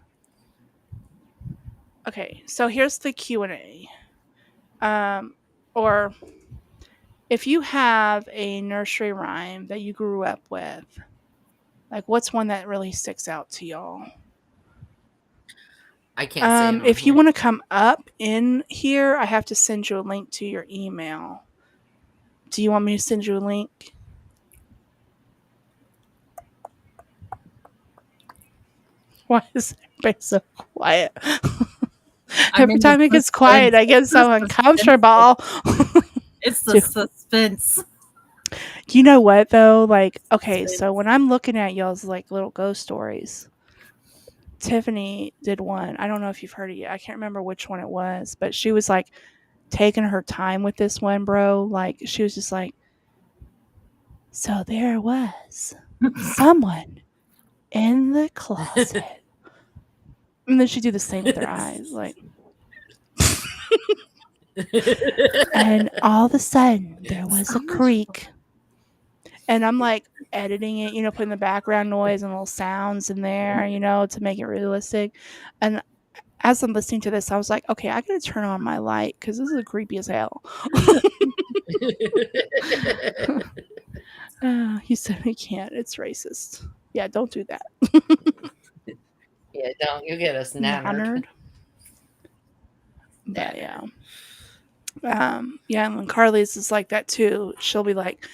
[SPEAKER 3] okay, so here's the Q&A. Or if you have a nursery rhyme that you grew up with, like what's one that really sticks out to y'all?
[SPEAKER 2] I can't say it on
[SPEAKER 3] If you
[SPEAKER 2] here.
[SPEAKER 3] want to come up in here, I have to send you a link to your email. Do you want me to send you a link? Why is everybody so quiet? Every time it gets quiet, I get so uncomfortable.
[SPEAKER 1] It's the suspense.
[SPEAKER 3] You know what though? Like, okay, so when I'm looking at y'all's like little ghost stories, Tiffany did one. I don't know if you've heard it yet. I can't remember which one it was, but she was like taking her time with this one, bro. Like, she was just like, so there was someone in the closet. And then she'd do the same with her eyes, like, and all of a sudden there was a creak. And I'm like editing it, putting the background noise and little sounds in there, to make it realistic. And as I'm listening to this, I was like, okay, I gotta turn on my light because this is creepy as hell. He said we can't. It's racist. Yeah, don't do that.
[SPEAKER 2] Yeah, don't. You get us nannered.
[SPEAKER 3] But yeah. Yeah, and when Karli's is like that too, she'll like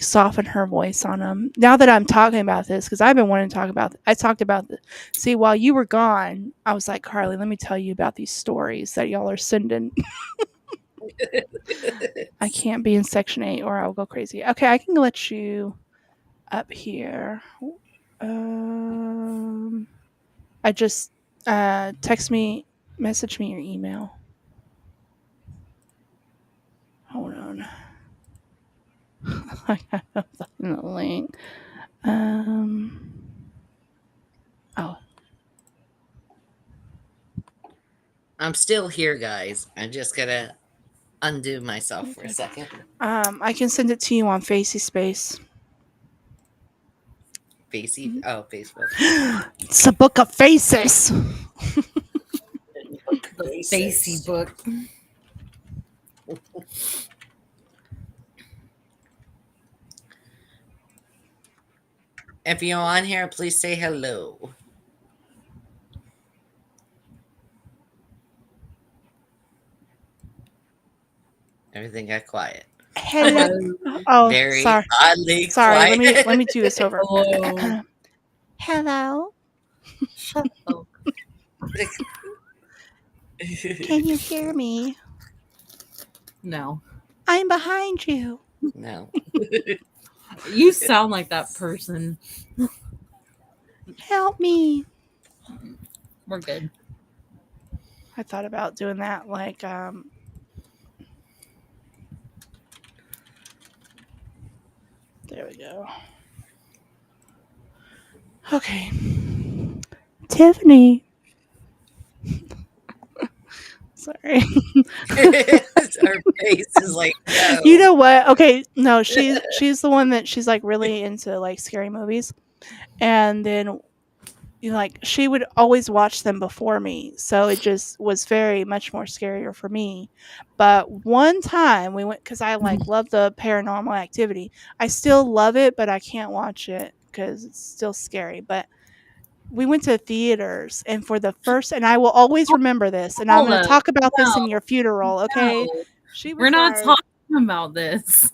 [SPEAKER 3] soften her voice on them. Now that I'm talking about this, because I've been wanting to talk about, I talked about the. See, while you were gone, I was like, Karli, let me tell you about these stories that y'all are sending. I can't be in section 8 or I'll go crazy. Okay, I can let you up here. I just message me your email. Hold on. I have the link. Oh.
[SPEAKER 2] I'm still here, guys. I'm just gonna undo myself for a second.
[SPEAKER 3] I can send it to you on Facey Space.
[SPEAKER 2] Facey? Oh, Facebook.
[SPEAKER 3] It's a book of faces.
[SPEAKER 1] Facey book.
[SPEAKER 2] If you're on here, please say hello. Everything got quiet.
[SPEAKER 3] Hello.
[SPEAKER 1] Hello.
[SPEAKER 3] Oh,
[SPEAKER 2] Very
[SPEAKER 3] sorry.
[SPEAKER 2] oddly
[SPEAKER 3] Sorry.
[SPEAKER 2] quiet.
[SPEAKER 3] Let me do this over.
[SPEAKER 1] Hello.
[SPEAKER 3] Hello.
[SPEAKER 1] Shut up.
[SPEAKER 3] Can you hear me?
[SPEAKER 1] No.
[SPEAKER 3] I'm behind you.
[SPEAKER 2] No.
[SPEAKER 1] You sound like that person.
[SPEAKER 3] Help me.
[SPEAKER 1] We're good.
[SPEAKER 3] I thought about doing that like there we go. Okay. Tiffany. Sorry.
[SPEAKER 2] Her face is like, no.
[SPEAKER 3] You know what? Okay, no, she's the one that she's like really into like scary movies. And then like she would always watch them before me. So it just was very much more scarier for me. But one time we went cuz I like love the Paranormal Activity. I still love it, but I can't watch it cuz it's still scary. But we went to theaters and for the first and I will always remember this and I'm
[SPEAKER 1] Hold
[SPEAKER 3] going to
[SPEAKER 1] up.
[SPEAKER 3] talk about this
[SPEAKER 1] No.
[SPEAKER 3] in your funeral, okay?
[SPEAKER 1] No.
[SPEAKER 3] She
[SPEAKER 1] We're
[SPEAKER 3] was
[SPEAKER 1] not
[SPEAKER 3] like
[SPEAKER 1] talking about this.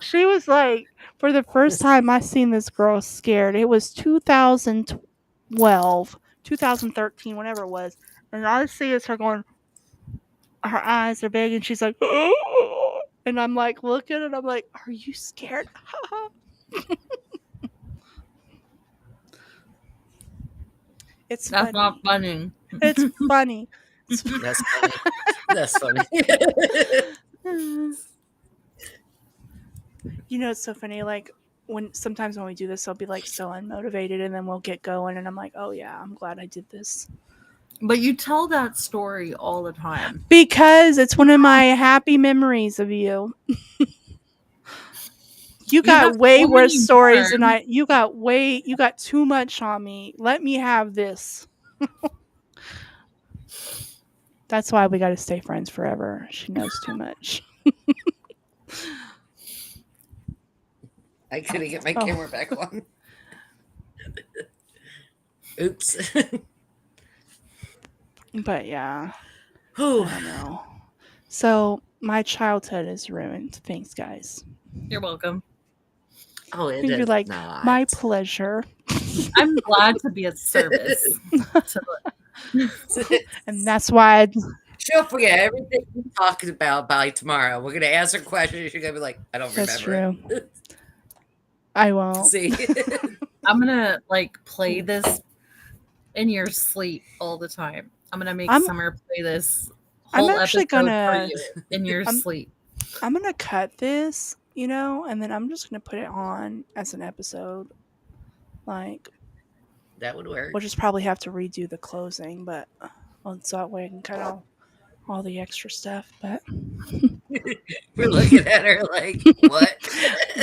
[SPEAKER 3] for the first time I seen this girl scared. It was 2012, 2013, whenever it was. And all I see is her going her eyes are big and she's like and I'm like looking and I'm like, "Are you scared?" It's
[SPEAKER 1] That's
[SPEAKER 3] funny.
[SPEAKER 1] not funny.
[SPEAKER 3] It's funny.
[SPEAKER 2] That's funny. That's funny.
[SPEAKER 3] You know, it's so funny. Like sometimes when we do this, I'll be like so unmotivated, and then we'll get going, and I'm like, oh yeah, I'm glad I did this
[SPEAKER 1] But you tell that story all the time.
[SPEAKER 3] because it's one of my happy memories of you. You got
[SPEAKER 1] have
[SPEAKER 3] way
[SPEAKER 1] so
[SPEAKER 3] worse
[SPEAKER 1] many
[SPEAKER 3] stories than
[SPEAKER 1] more.
[SPEAKER 3] you got too much on me. Let me have this. That's why we got to stay friends forever. She knows too much.
[SPEAKER 2] I couldn't get my
[SPEAKER 3] Oh.
[SPEAKER 2] camera back on. Oops.
[SPEAKER 3] But yeah,
[SPEAKER 2] Whew.
[SPEAKER 3] I don't know. So my childhood is ruined. Thanks, guys.
[SPEAKER 1] You're welcome.
[SPEAKER 2] Oh, it
[SPEAKER 3] And you're
[SPEAKER 2] is
[SPEAKER 3] like,
[SPEAKER 2] not.
[SPEAKER 3] my pleasure.
[SPEAKER 1] I'm glad to be of service.
[SPEAKER 3] And that's why
[SPEAKER 2] She'll forget everything we talked about by tomorrow. We're gonna ask her questions. She's gonna be like, I don't
[SPEAKER 3] that's
[SPEAKER 2] remember
[SPEAKER 3] true.
[SPEAKER 2] it.
[SPEAKER 3] I won't.
[SPEAKER 2] See?
[SPEAKER 1] I'm gonna like play this in your sleep all the time. I'm gonna make
[SPEAKER 3] I'm
[SPEAKER 1] Summer play this
[SPEAKER 3] I'm
[SPEAKER 1] whole
[SPEAKER 3] actually
[SPEAKER 1] episode for
[SPEAKER 3] gonna
[SPEAKER 1] you in your
[SPEAKER 3] I'm
[SPEAKER 1] sleep.
[SPEAKER 3] I'm gonna cut this, you know, and then I'm just gonna put it on as an episode. Like
[SPEAKER 2] That would work.
[SPEAKER 3] we'll just probably have to redo the closing, but so that way I can cut all the extra stuff. But
[SPEAKER 2] We're looking at her like, what?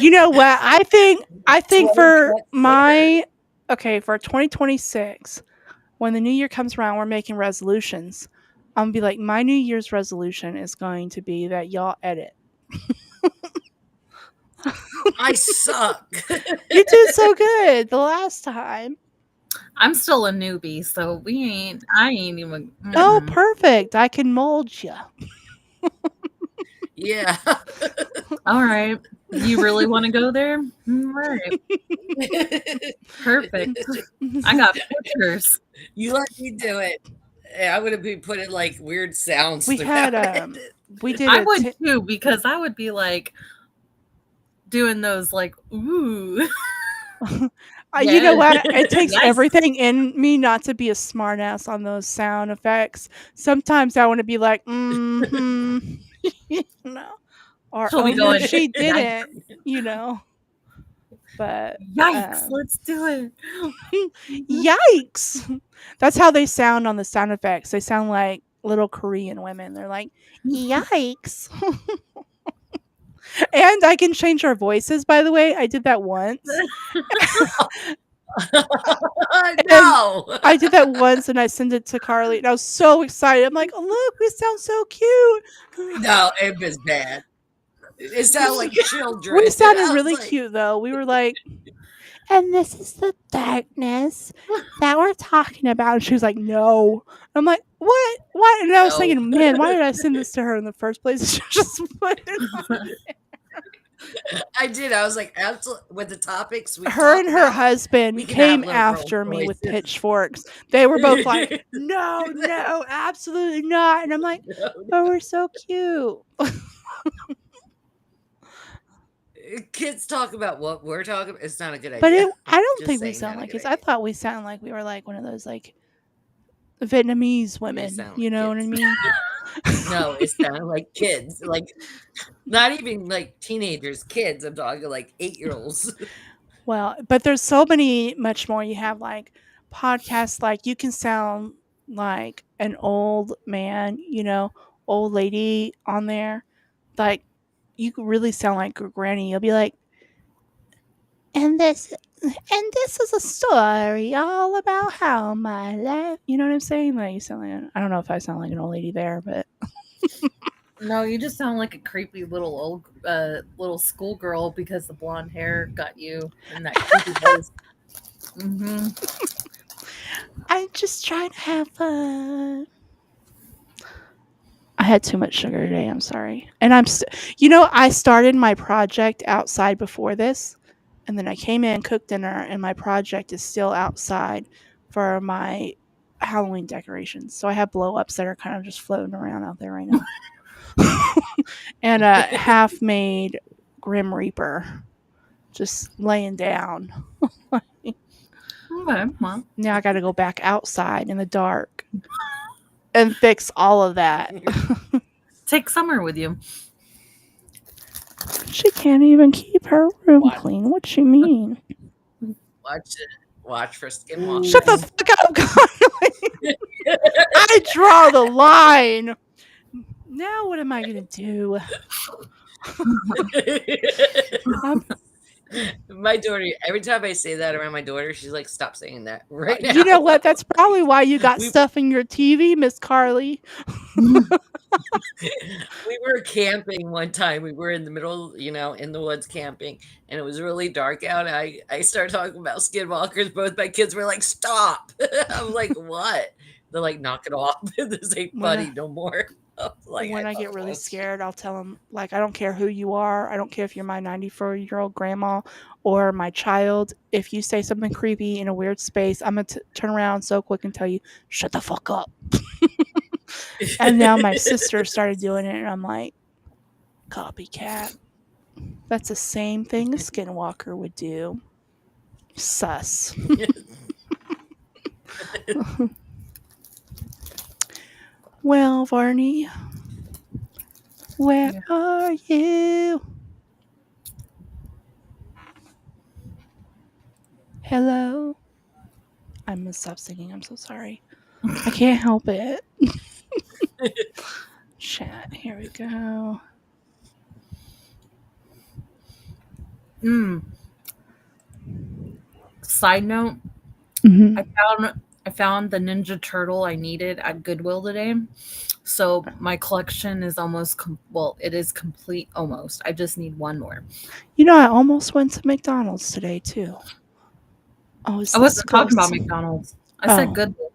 [SPEAKER 3] you know what? I think
[SPEAKER 2] 20
[SPEAKER 3] for
[SPEAKER 2] cuts
[SPEAKER 3] my for 2026, when the new year comes around, we're making resolutions. I'm gonna be like, my New Year's resolution is going to be that y'all edit.
[SPEAKER 2] I suck.
[SPEAKER 3] You did so good the last time.
[SPEAKER 1] I'm still a newbie, so I ain't even.
[SPEAKER 3] Oh, perfect. I can mold you.
[SPEAKER 2] Yeah.
[SPEAKER 1] All right. You really want to go there? All right. Perfect. I got pictures.
[SPEAKER 2] You let me do it. I'm gonna be putting like weird sounds
[SPEAKER 3] We
[SPEAKER 2] throughout
[SPEAKER 3] had
[SPEAKER 2] it.
[SPEAKER 3] we did
[SPEAKER 1] I
[SPEAKER 3] a
[SPEAKER 1] would too, because I would be like doing those like ooh.
[SPEAKER 3] you know what?
[SPEAKER 1] Yes.
[SPEAKER 3] It takes
[SPEAKER 1] Yes.
[SPEAKER 3] everything in me not to be a smartass on those sound effects. Sometimes I want to be like, mm-hmm. You know, or
[SPEAKER 1] She'll be
[SPEAKER 3] oh no,
[SPEAKER 1] going,
[SPEAKER 3] she
[SPEAKER 1] "Yikes."
[SPEAKER 3] didn't. You know, but
[SPEAKER 1] Yikes, let's do it.
[SPEAKER 3] yikes! That's how they sound on the sound effects. They sound like little Korean women. They're like, yikes. And I can change our voices, by the way. I did that once. And
[SPEAKER 2] No.
[SPEAKER 3] I did that once and I sent it to Karli and I was so excited. I'm like, oh, look, we sound so cute.
[SPEAKER 2] No, it was bad. It sounded like children.
[SPEAKER 3] We sounded
[SPEAKER 2] I was
[SPEAKER 3] really
[SPEAKER 2] like,
[SPEAKER 3] cute though. We were like, and this is the darkness that we're talking about. And she was like, no. I'm like, what? Why? And I was
[SPEAKER 2] no.
[SPEAKER 3] thinking, man, why did I send this to her in the first place? She just put it on.
[SPEAKER 2] I did. I was like, absolutely. With the topics we
[SPEAKER 3] Her
[SPEAKER 2] talk
[SPEAKER 3] and her
[SPEAKER 2] about,
[SPEAKER 3] husband
[SPEAKER 2] we can have
[SPEAKER 3] came
[SPEAKER 2] little girl
[SPEAKER 3] after me with
[SPEAKER 2] voices.
[SPEAKER 3] pitchforks. They were both like, no, no, absolutely not. And I'm like, but we're so cute.
[SPEAKER 2] Kids talk about what we're talking about. It's not a good
[SPEAKER 3] But
[SPEAKER 2] idea.
[SPEAKER 3] I don't
[SPEAKER 2] Just
[SPEAKER 3] think we
[SPEAKER 2] saying,
[SPEAKER 3] sound
[SPEAKER 2] not a
[SPEAKER 3] like
[SPEAKER 2] good
[SPEAKER 3] kids. I
[SPEAKER 2] idea.
[SPEAKER 3] thought we sounded like we were like one of those like Vietnamese
[SPEAKER 2] We
[SPEAKER 3] women.
[SPEAKER 2] sound
[SPEAKER 3] You
[SPEAKER 2] like
[SPEAKER 3] know what I
[SPEAKER 2] kids.
[SPEAKER 3] mean?
[SPEAKER 2] No, it sounded like kids. Like, not even like teenagers, kids. I'm talking like 8-year-olds.
[SPEAKER 3] Well, but there's so many much more. You have like podcasts, like you can sound like an old man, old lady on there. Like you could really sound like your granny. You'll be like, and this is a story all about how my life. You know what I'm saying? Like you sound like I don't know if I sound like an old lady there, but
[SPEAKER 1] No, you just sound like a creepy little schoolgirl because the blonde hair got you in that creepy voice. Mm-hmm.
[SPEAKER 3] I'm just trying to have fun. I had too much sugar today. I'm sorry. And I started my project outside before this. And then I came in, cooked dinner, and my project is still outside for my Halloween decorations. So I have blow ups that are kind of just floating around out there right now. And a half made Grim Reaper just laying down.
[SPEAKER 1] Okay, well,
[SPEAKER 3] Now I got to go back outside in the dark and fix all of that.
[SPEAKER 1] take Summer with you.
[SPEAKER 3] She can't even keep her room
[SPEAKER 2] Watch,
[SPEAKER 3] clean. What you mean?
[SPEAKER 2] watch it. Watch for
[SPEAKER 3] Shut the
[SPEAKER 2] skinwalkers.
[SPEAKER 3] fuck up, Karli. I draw the line. Now what am I gonna do? I'm,
[SPEAKER 2] My daughter, every time I say that around my daughter, she's like, "Stop saying that right
[SPEAKER 3] you know
[SPEAKER 2] now."
[SPEAKER 3] what? That's probably why you got
[SPEAKER 2] we
[SPEAKER 3] stuff in your TV, Miss Karli.
[SPEAKER 2] we were camping one time. We were in the middle, in the woods camping, and it was really dark out. I started talking about skinwalkers. Both my kids were like, "Stop!" I'm like, "What?" They're like, "Knock it off. This ain't
[SPEAKER 3] When
[SPEAKER 2] funny
[SPEAKER 3] I,
[SPEAKER 2] no more." Like I
[SPEAKER 3] when I
[SPEAKER 2] thought
[SPEAKER 3] get
[SPEAKER 2] it
[SPEAKER 3] really
[SPEAKER 2] was.
[SPEAKER 3] scared, I'll tell them like I don't care who you are. I don't care if you're my 94-year-old grandma or my child. If you say something creepy in a weird space, I'm gonna turn around so quick and tell you, "Shut the fuck up." And now my sister started doing it, and I'm like, copycat. That's the same thing a skinwalker would do. Sus. Well, Varney, where
[SPEAKER 1] Yeah.
[SPEAKER 3] are you? Hello? I must stop singing. I'm so sorry. I can't help it. Chat. Here we go.
[SPEAKER 1] Mm. Side note: I
[SPEAKER 3] Mm-hmm.
[SPEAKER 1] found the Ninja Turtle I needed at Goodwill today. So my collection is it is complete almost. I just need one more.
[SPEAKER 3] You know, I almost went to McDonald's today too. I was
[SPEAKER 1] I
[SPEAKER 3] this
[SPEAKER 1] wasn't talking about
[SPEAKER 3] close.
[SPEAKER 1] McDonald's. I said
[SPEAKER 3] Oh,
[SPEAKER 1] Goodwill.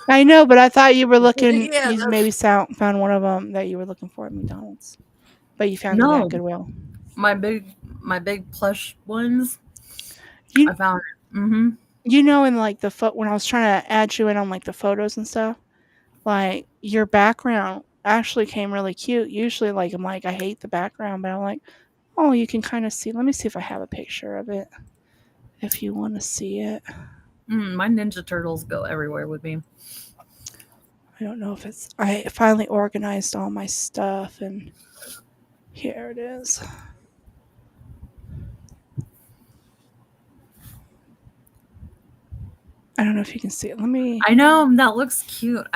[SPEAKER 3] I know, but I thought you were looking.
[SPEAKER 2] Yeah,
[SPEAKER 3] You maybe found one of them that you were looking for at McDonald's, but you found it at
[SPEAKER 1] No,
[SPEAKER 3] Goodwill.
[SPEAKER 1] my big plush ones.
[SPEAKER 3] You
[SPEAKER 1] I found it. Mm-hmm.
[SPEAKER 3] in like when I was trying to add you in on like the photos and stuff, like your background actually came really cute. Usually, like I'm like I hate the background, but I'm like, oh, you can kind of see. Let me see if I have a picture of it. If you want to see it,
[SPEAKER 1] My Ninja Turtles go everywhere with me.
[SPEAKER 3] I don't know if it's. I finally organized all my stuff, and here it is. I don't know if you can see it. Let me
[SPEAKER 1] I know that looks cute.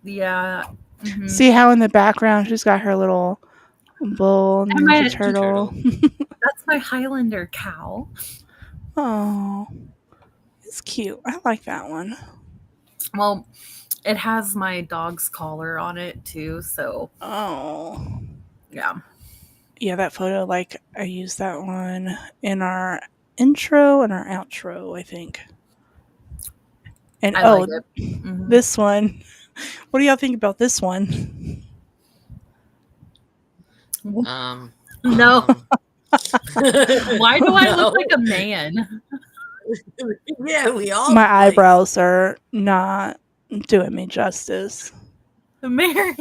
[SPEAKER 1] Yeah. Mm-hmm.
[SPEAKER 3] see how in the background she's got her little bull
[SPEAKER 1] And
[SPEAKER 3] ninja
[SPEAKER 1] my
[SPEAKER 2] Ninja
[SPEAKER 3] turtle.
[SPEAKER 2] Turtle.
[SPEAKER 1] that's my Highlander cow.
[SPEAKER 3] Oh, It's cute. I like that one.
[SPEAKER 1] Well, it has my dog's collar on it too, so
[SPEAKER 3] Oh.
[SPEAKER 1] yeah.
[SPEAKER 3] Yeah, that photo, like, I used that one in our intro and our outro, I think. And
[SPEAKER 1] I like it.
[SPEAKER 3] this one. What do y'all think about this one?
[SPEAKER 1] No. Why do I look
[SPEAKER 2] No.
[SPEAKER 1] like a man?
[SPEAKER 2] Yeah, we all
[SPEAKER 3] My
[SPEAKER 2] like-
[SPEAKER 3] eyebrows are not doing me justice.
[SPEAKER 1] Mary,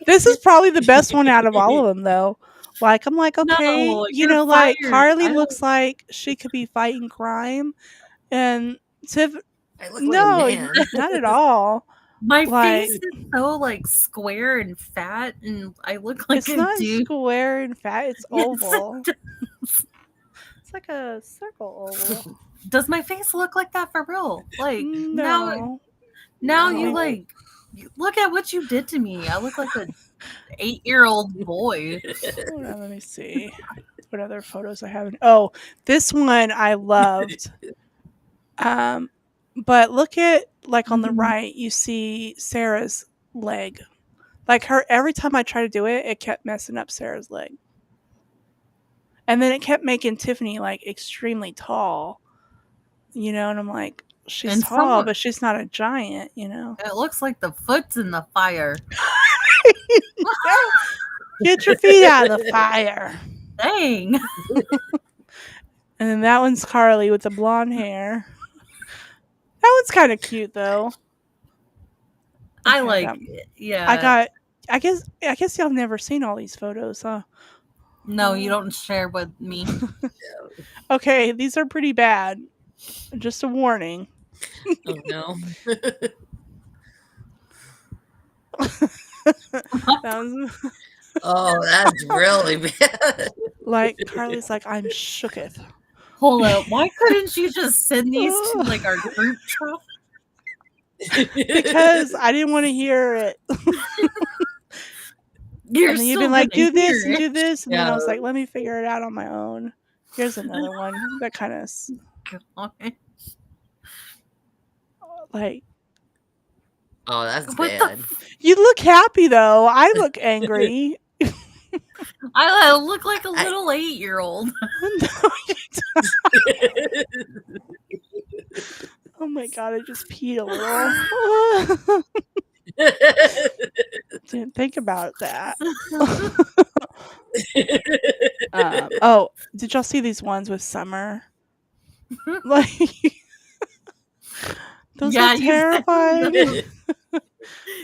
[SPEAKER 3] This is probably the best one out of all of them, though. Like, I'm like, okay,
[SPEAKER 1] No,
[SPEAKER 3] you
[SPEAKER 1] you're
[SPEAKER 3] know, like,
[SPEAKER 1] fired.
[SPEAKER 3] Karli
[SPEAKER 1] I
[SPEAKER 3] looks like she could be fighting crime, and Tiff,
[SPEAKER 2] I look
[SPEAKER 3] no,
[SPEAKER 2] like a man.
[SPEAKER 3] not at all.
[SPEAKER 1] My
[SPEAKER 3] Like,
[SPEAKER 1] face is so like square and fat, and I look like
[SPEAKER 3] it's
[SPEAKER 1] a
[SPEAKER 3] not
[SPEAKER 1] dude.
[SPEAKER 3] square and fat; it's
[SPEAKER 1] Yes,
[SPEAKER 3] oval. It's like a circle oval.
[SPEAKER 1] Does my face look like that for real? Like
[SPEAKER 3] No,
[SPEAKER 1] now
[SPEAKER 2] No.
[SPEAKER 1] you like look at what you did to me. I look like a 8-year-old boy.
[SPEAKER 3] hold on, let me see what other photos I have. Oh, this one I loved. But look at, like, on the right, you see Sarah's leg. Like, her, every time I try to do it, it kept messing up Sarah's leg. And then it kept making Tiffany, like, extremely tall. You know, and I'm like, she's
[SPEAKER 1] And
[SPEAKER 3] tall, but she's not a giant, you know.
[SPEAKER 1] It looks like the foot's in the fire.
[SPEAKER 3] Get your feet out of the fire.
[SPEAKER 1] Dang.
[SPEAKER 3] And then that one's Karli with the blonde hair. That one's kind of cute, though.
[SPEAKER 1] I
[SPEAKER 3] Okay,
[SPEAKER 1] like it. Yeah.
[SPEAKER 3] I guess y'all have never seen all these photos, huh?
[SPEAKER 1] No, you don't share with me.
[SPEAKER 3] Okay, these are pretty bad. Just a warning.
[SPEAKER 2] Oh no.
[SPEAKER 3] That was,
[SPEAKER 2] Oh, that's really bad.
[SPEAKER 3] like, Karli's like, I'm shooketh.
[SPEAKER 1] Hold up. Why couldn't you just send these to like our group chat?
[SPEAKER 3] Because I didn't want to hear it.
[SPEAKER 1] You're
[SPEAKER 3] And then you've
[SPEAKER 1] still
[SPEAKER 3] been like,
[SPEAKER 1] gonna
[SPEAKER 3] do this
[SPEAKER 1] hear
[SPEAKER 3] and
[SPEAKER 1] it.
[SPEAKER 3] do this. And then I was
[SPEAKER 2] Yeah.
[SPEAKER 3] like, let me figure it out on my own. Here's another one that kind of, like,
[SPEAKER 2] Oh, that's
[SPEAKER 1] What the
[SPEAKER 2] bad.
[SPEAKER 3] you look happy, though. I look angry.
[SPEAKER 1] I look like a little 8-year-old.
[SPEAKER 3] Oh my god, I just peed a little. Didn't think about that. Oh, did y'all see these ones with Summer? Like, those
[SPEAKER 1] Yeah,
[SPEAKER 3] are terrifying.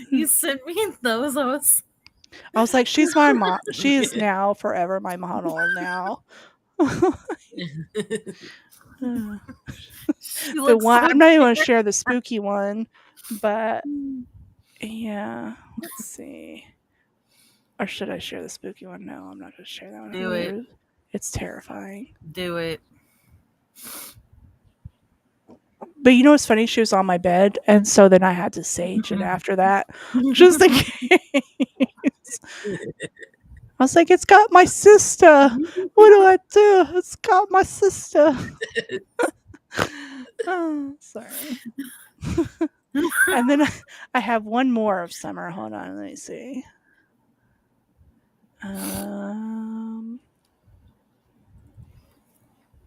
[SPEAKER 1] You sent me those.
[SPEAKER 3] I was like, she's my mom. She is now forever my model now.
[SPEAKER 1] She
[SPEAKER 3] The
[SPEAKER 1] looks
[SPEAKER 3] one,
[SPEAKER 1] so
[SPEAKER 3] I'm not even going to share the spooky one, but yeah, let's see. Or should I share the spooky one? No, I'm not going to share that one.
[SPEAKER 1] Do it.
[SPEAKER 3] It's terrifying.
[SPEAKER 1] Do it.
[SPEAKER 3] But you know what's funny? She was on my bed, and so then I had to sage it after that, just in case. I was like, it's got my sister. What do I do? It's got my sister. Oh, sorry. And then I have one more of Summer. Hold on, let me see.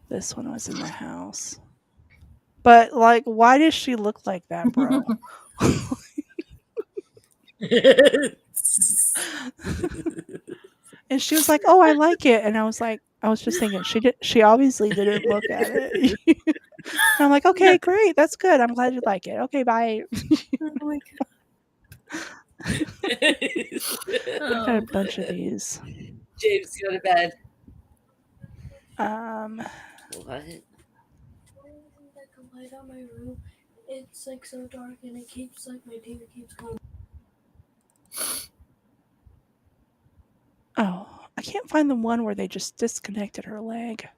[SPEAKER 3] This one was in the house. But, like, why does she look like that, bro? And she was like, "Oh, I like it." And I was like, I was just thinking, she obviously didn't look at it. And I'm like, "Okay, great. That's good. I'm glad you like it. Okay, bye."
[SPEAKER 1] Oh my
[SPEAKER 3] I got a bunch of these.
[SPEAKER 2] James, go to bed.
[SPEAKER 3] What?
[SPEAKER 4] Like a light on my room. It's like so dark and it keeps like my TV keeps going.
[SPEAKER 3] Oh, I can't find the one where they just disconnected her leg.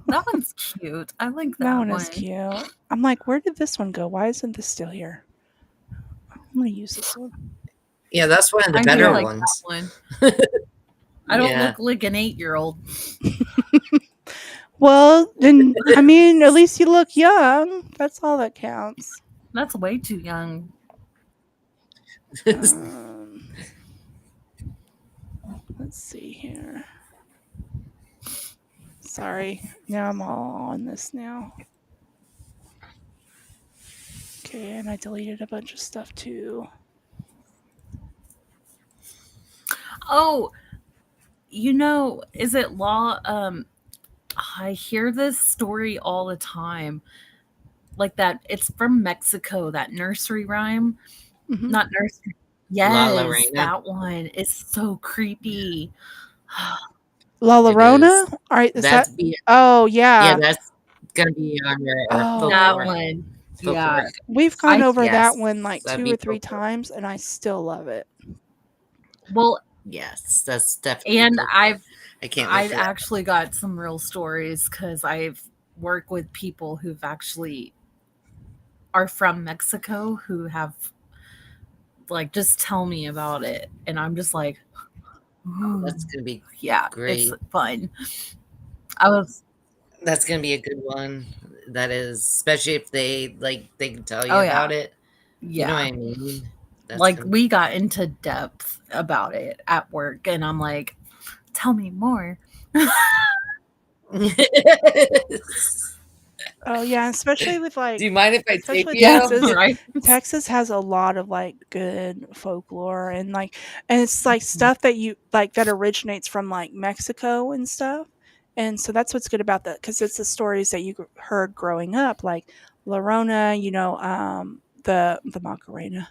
[SPEAKER 1] That one's cute. I like that,
[SPEAKER 3] That one is cute. I'm like, where did this one go? Why isn't this still here? I'm gonna use this one.
[SPEAKER 2] Yeah, that's one of the
[SPEAKER 1] I
[SPEAKER 2] better
[SPEAKER 1] do like
[SPEAKER 2] ones.
[SPEAKER 1] that one. I don't
[SPEAKER 2] Yeah.
[SPEAKER 1] look like an 8-year-old.
[SPEAKER 3] Well, then, I mean, at least you look young. That's all that counts.
[SPEAKER 1] That's way too young.
[SPEAKER 3] Um, let's see here. Sorry. Now I'm all on this now. Okay, and I deleted a bunch of stuff too.
[SPEAKER 1] Oh, is it law? I hear this story all the time. Like that, it's from Mexico, that nursery rhyme.
[SPEAKER 3] Mhm.
[SPEAKER 1] Not nursery.
[SPEAKER 2] La
[SPEAKER 1] Yes,
[SPEAKER 2] Lorena.
[SPEAKER 1] that one is so creepy.
[SPEAKER 3] La
[SPEAKER 2] It
[SPEAKER 3] Llorona?
[SPEAKER 2] is.
[SPEAKER 3] All right, is
[SPEAKER 2] That's
[SPEAKER 3] that?
[SPEAKER 2] be
[SPEAKER 3] Oh
[SPEAKER 2] yeah,
[SPEAKER 3] yeah.
[SPEAKER 2] that's gonna be on your
[SPEAKER 3] Oh.
[SPEAKER 1] That
[SPEAKER 2] folklore.
[SPEAKER 1] one. Yeah.
[SPEAKER 2] Folklore.
[SPEAKER 3] We've gone over
[SPEAKER 2] Yes,
[SPEAKER 3] that one like
[SPEAKER 2] that'd
[SPEAKER 3] 2
[SPEAKER 2] be
[SPEAKER 3] or 3
[SPEAKER 2] folklore.
[SPEAKER 3] times, and I still love it.
[SPEAKER 1] Well,
[SPEAKER 2] Yes, that's definitely
[SPEAKER 1] and
[SPEAKER 2] folklore. I can't wait
[SPEAKER 1] I've
[SPEAKER 2] for that.
[SPEAKER 1] actually got some real stories because I've worked with people who've actually are from Mexico who have like just tell me about it, and I'm just like,
[SPEAKER 2] That's gonna be
[SPEAKER 1] yeah,
[SPEAKER 2] great.
[SPEAKER 1] it's fun. I was,
[SPEAKER 2] That's gonna be a good one. That is, especially if they can tell you
[SPEAKER 1] oh yeah,
[SPEAKER 2] about it. You know what
[SPEAKER 1] yeah.
[SPEAKER 2] I mean? That's
[SPEAKER 1] Like
[SPEAKER 2] gonna
[SPEAKER 1] we got into depth about it at work, and I'm like, tell me more.
[SPEAKER 3] Oh yeah, especially with
[SPEAKER 2] Do
[SPEAKER 3] like
[SPEAKER 2] you mind if I take
[SPEAKER 3] especially
[SPEAKER 2] you?
[SPEAKER 3] Texas.
[SPEAKER 1] Right?
[SPEAKER 3] Texas has a lot of like good folklore and it's like stuff that you like that originates from like Mexico and stuff. And so that's what's good about that because it's the stories that you heard growing up, like Lorona, the Macarena.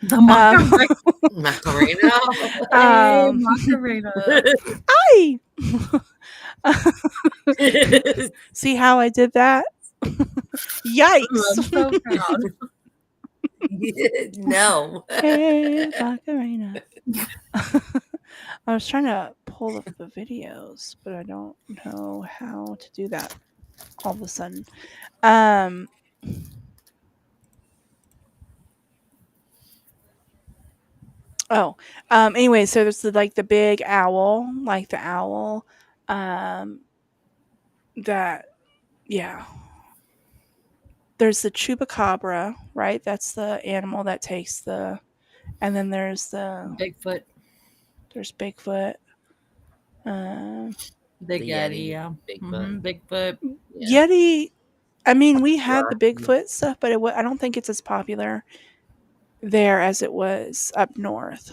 [SPEAKER 1] The
[SPEAKER 3] Um,
[SPEAKER 1] Macarena.
[SPEAKER 2] Macarena.
[SPEAKER 1] Hey,
[SPEAKER 3] um,
[SPEAKER 1] Macarena.
[SPEAKER 3] Hi. See how I did that? Yikes!
[SPEAKER 1] I'm so proud.
[SPEAKER 2] No.
[SPEAKER 3] Hey, Macarena. I was trying to pull up the videos, but I don't know how to do that all of a sudden. Um, anyway, so there's the big owl, like the owl, um, that, yeah. There's the chupacabra, right? That's the animal that takes and then there's
[SPEAKER 1] Bigfoot.
[SPEAKER 3] there's Bigfoot.
[SPEAKER 1] Big
[SPEAKER 2] The
[SPEAKER 1] Yeti,
[SPEAKER 2] Yeti,
[SPEAKER 1] yeah.
[SPEAKER 2] Bigfoot.
[SPEAKER 1] Bigfoot.
[SPEAKER 2] Yeah.
[SPEAKER 3] Yeti. I mean, we had the
[SPEAKER 2] Rocky.
[SPEAKER 3] Bigfoot stuff, but I don't think it's as popular there as it was up north.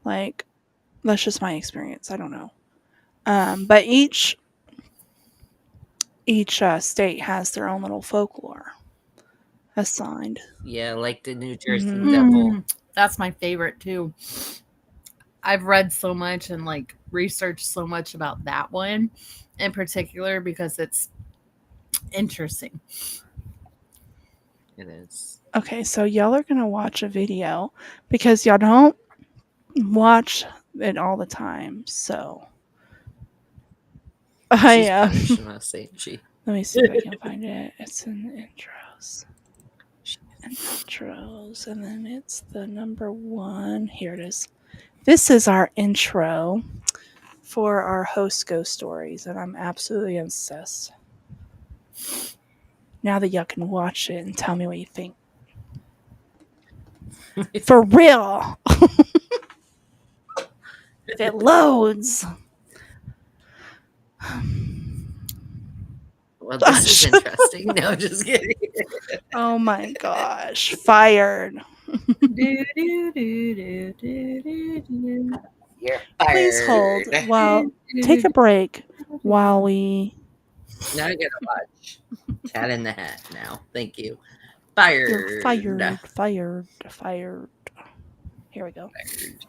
[SPEAKER 3] Like, that's just my experience. I don't know. But each state has their own little folklore assigned.
[SPEAKER 2] Yeah, like the New Jersey
[SPEAKER 3] Mhm.
[SPEAKER 2] Devil.
[SPEAKER 1] That's my favorite too. I've read so much and like researched so much about that one in particular because it's interesting.
[SPEAKER 2] It is.
[SPEAKER 3] Okay, so y'all are gonna watch a video because y'all don't watch it all the time. So
[SPEAKER 2] She's punishing us, ain't she?
[SPEAKER 3] let me see if I can find it. It's in the intros. Intros, and then it's the number 1. Here it is. This is our intro for our host ghost stories, and I'm absolutely obsessed. Now that y'all can watch it and tell me what you think. For real. If it loads.
[SPEAKER 2] Well, this is interesting. No, just kidding.
[SPEAKER 3] Oh my gosh. Fired.
[SPEAKER 1] Do, do, do, do, do, do, do.
[SPEAKER 2] You're fired.
[SPEAKER 3] Please hold while take a break while we
[SPEAKER 2] Now I gotta watch Cat in the Hat now. Thank you. Fired.
[SPEAKER 3] You're fired. Here we go.
[SPEAKER 2] Fired.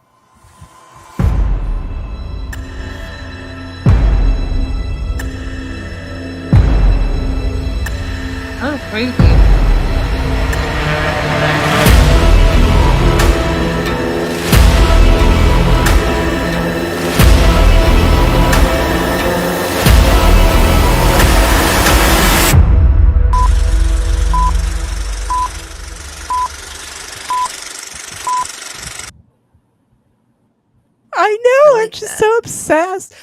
[SPEAKER 1] Oh, creepy.
[SPEAKER 3] I know,
[SPEAKER 2] I like
[SPEAKER 3] I'm just
[SPEAKER 2] that.
[SPEAKER 3] so obsessed.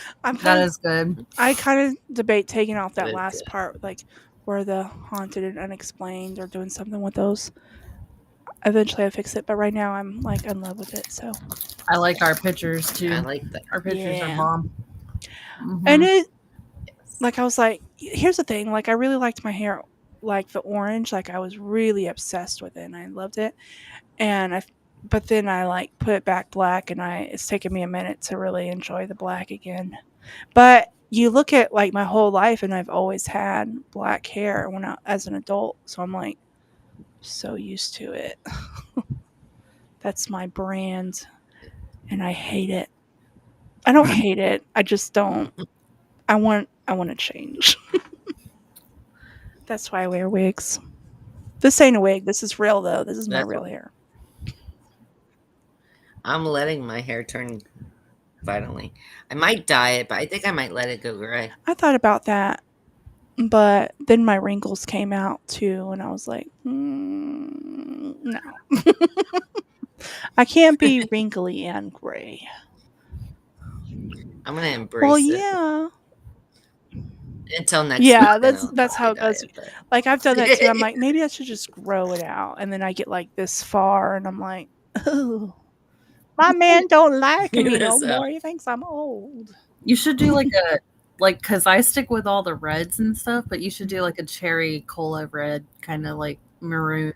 [SPEAKER 1] That is good.
[SPEAKER 3] I kind of debate taking off that
[SPEAKER 2] That is
[SPEAKER 3] last
[SPEAKER 2] good.
[SPEAKER 3] part, like where the haunted and unexplained, or doing something with those. Eventually, I fix it, but right now I'm like in love with it. So
[SPEAKER 1] I like our pictures too.
[SPEAKER 2] I like that.
[SPEAKER 1] Our pictures are
[SPEAKER 3] yeah,
[SPEAKER 1] bomb.
[SPEAKER 3] and
[SPEAKER 1] Hmm.
[SPEAKER 3] it
[SPEAKER 2] Yes.
[SPEAKER 3] like I was like, here's the thing, like I really liked my hair, like the orange, like I was really obsessed with it, and I loved it, and but then I like put it back black, and it's taken me a minute to really enjoy the black again. But you look at like my whole life, and I've always had black hair as an adult, so I'm like so used to it. That's my brand, and I hate it. I don't hate it. I just don't. I want to change. That's why I wear wigs. This ain't a wig. This is real though. This is my
[SPEAKER 2] That's
[SPEAKER 3] real
[SPEAKER 2] what
[SPEAKER 3] hair.
[SPEAKER 2] I'm letting my hair turn finally. I might dye it, but I think I might let it go gray.
[SPEAKER 3] I thought about that, but then my wrinkles came out too, and I was like, no, I can't be wrinkly and gray.
[SPEAKER 2] I'm gonna
[SPEAKER 3] Well,
[SPEAKER 2] embrace it.
[SPEAKER 3] yeah,
[SPEAKER 2] Until next week,
[SPEAKER 3] yeah.
[SPEAKER 2] then
[SPEAKER 3] That's
[SPEAKER 2] I'll
[SPEAKER 3] that's how
[SPEAKER 2] probably
[SPEAKER 3] it
[SPEAKER 2] dye
[SPEAKER 3] goes.
[SPEAKER 2] it. But
[SPEAKER 3] Like I've done that too. I'm like, maybe I should just grow it out, and then I get like this far, and I'm like, oh, my man don't like me no
[SPEAKER 2] so
[SPEAKER 3] more. He thinks I'm old.
[SPEAKER 1] You should do because I stick with all the reds and stuff, but you should do like a cherry cola red, kind of like maroon.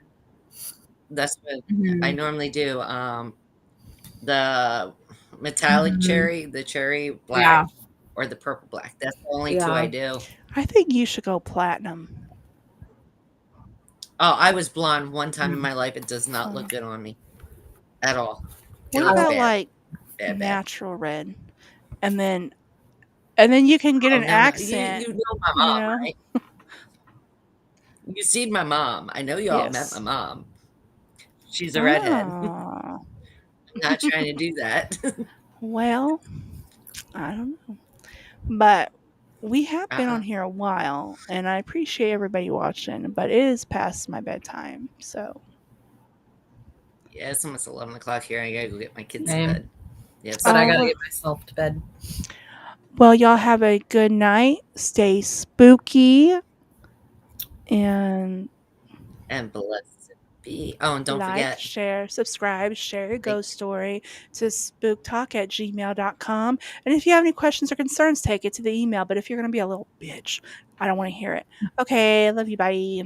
[SPEAKER 2] that's what I
[SPEAKER 1] Mhm.
[SPEAKER 2] normally do. The metallic
[SPEAKER 1] Mhm.
[SPEAKER 2] cherry, the cherry
[SPEAKER 1] Yeah,
[SPEAKER 2] black, or the purple black. That's the only two I
[SPEAKER 1] yeah.
[SPEAKER 2] do.
[SPEAKER 3] I think you should go platinum.
[SPEAKER 2] Oh, I was blonde one time in
[SPEAKER 1] Mm.
[SPEAKER 2] my life. It does not
[SPEAKER 3] Uh,
[SPEAKER 2] look good on me at all. It
[SPEAKER 3] what
[SPEAKER 1] I
[SPEAKER 2] looks
[SPEAKER 1] like
[SPEAKER 3] about
[SPEAKER 2] bad,
[SPEAKER 3] like
[SPEAKER 2] bad, bad.
[SPEAKER 3] natural red, and then you can get
[SPEAKER 2] Oh
[SPEAKER 3] an
[SPEAKER 2] no, no, you
[SPEAKER 3] accent.
[SPEAKER 2] know my
[SPEAKER 3] You
[SPEAKER 2] mom,
[SPEAKER 3] know?
[SPEAKER 2] right? You see my mom. I know y'all met my
[SPEAKER 3] Yes.
[SPEAKER 2] mom. She's a redhead. I'm
[SPEAKER 3] Oh,
[SPEAKER 2] not trying to do that.
[SPEAKER 3] well, I don't know, but we have been on
[SPEAKER 2] Uh-uh.
[SPEAKER 3] here a while, and I appreciate everybody watching. But it is past my bedtime, so
[SPEAKER 2] Yeah, it's almost 11 o'clock here. I gotta go get my kids to
[SPEAKER 1] Same.
[SPEAKER 2] bed. Yep.
[SPEAKER 1] But I
[SPEAKER 2] So,
[SPEAKER 1] gotta
[SPEAKER 3] uh,
[SPEAKER 1] get myself to bed.
[SPEAKER 3] well, y'all have a good night. Stay spooky, and
[SPEAKER 2] and blessed be. Oh, and don't
[SPEAKER 3] like,
[SPEAKER 2] forget.
[SPEAKER 3] share, subscribe, share your
[SPEAKER 2] Thank
[SPEAKER 3] ghost story to spooktalk@gmail.com. And if you have any questions or concerns, take it to the email. But if you're going to be a little bitch, I don't want to hear it. Okay, love you. Bye.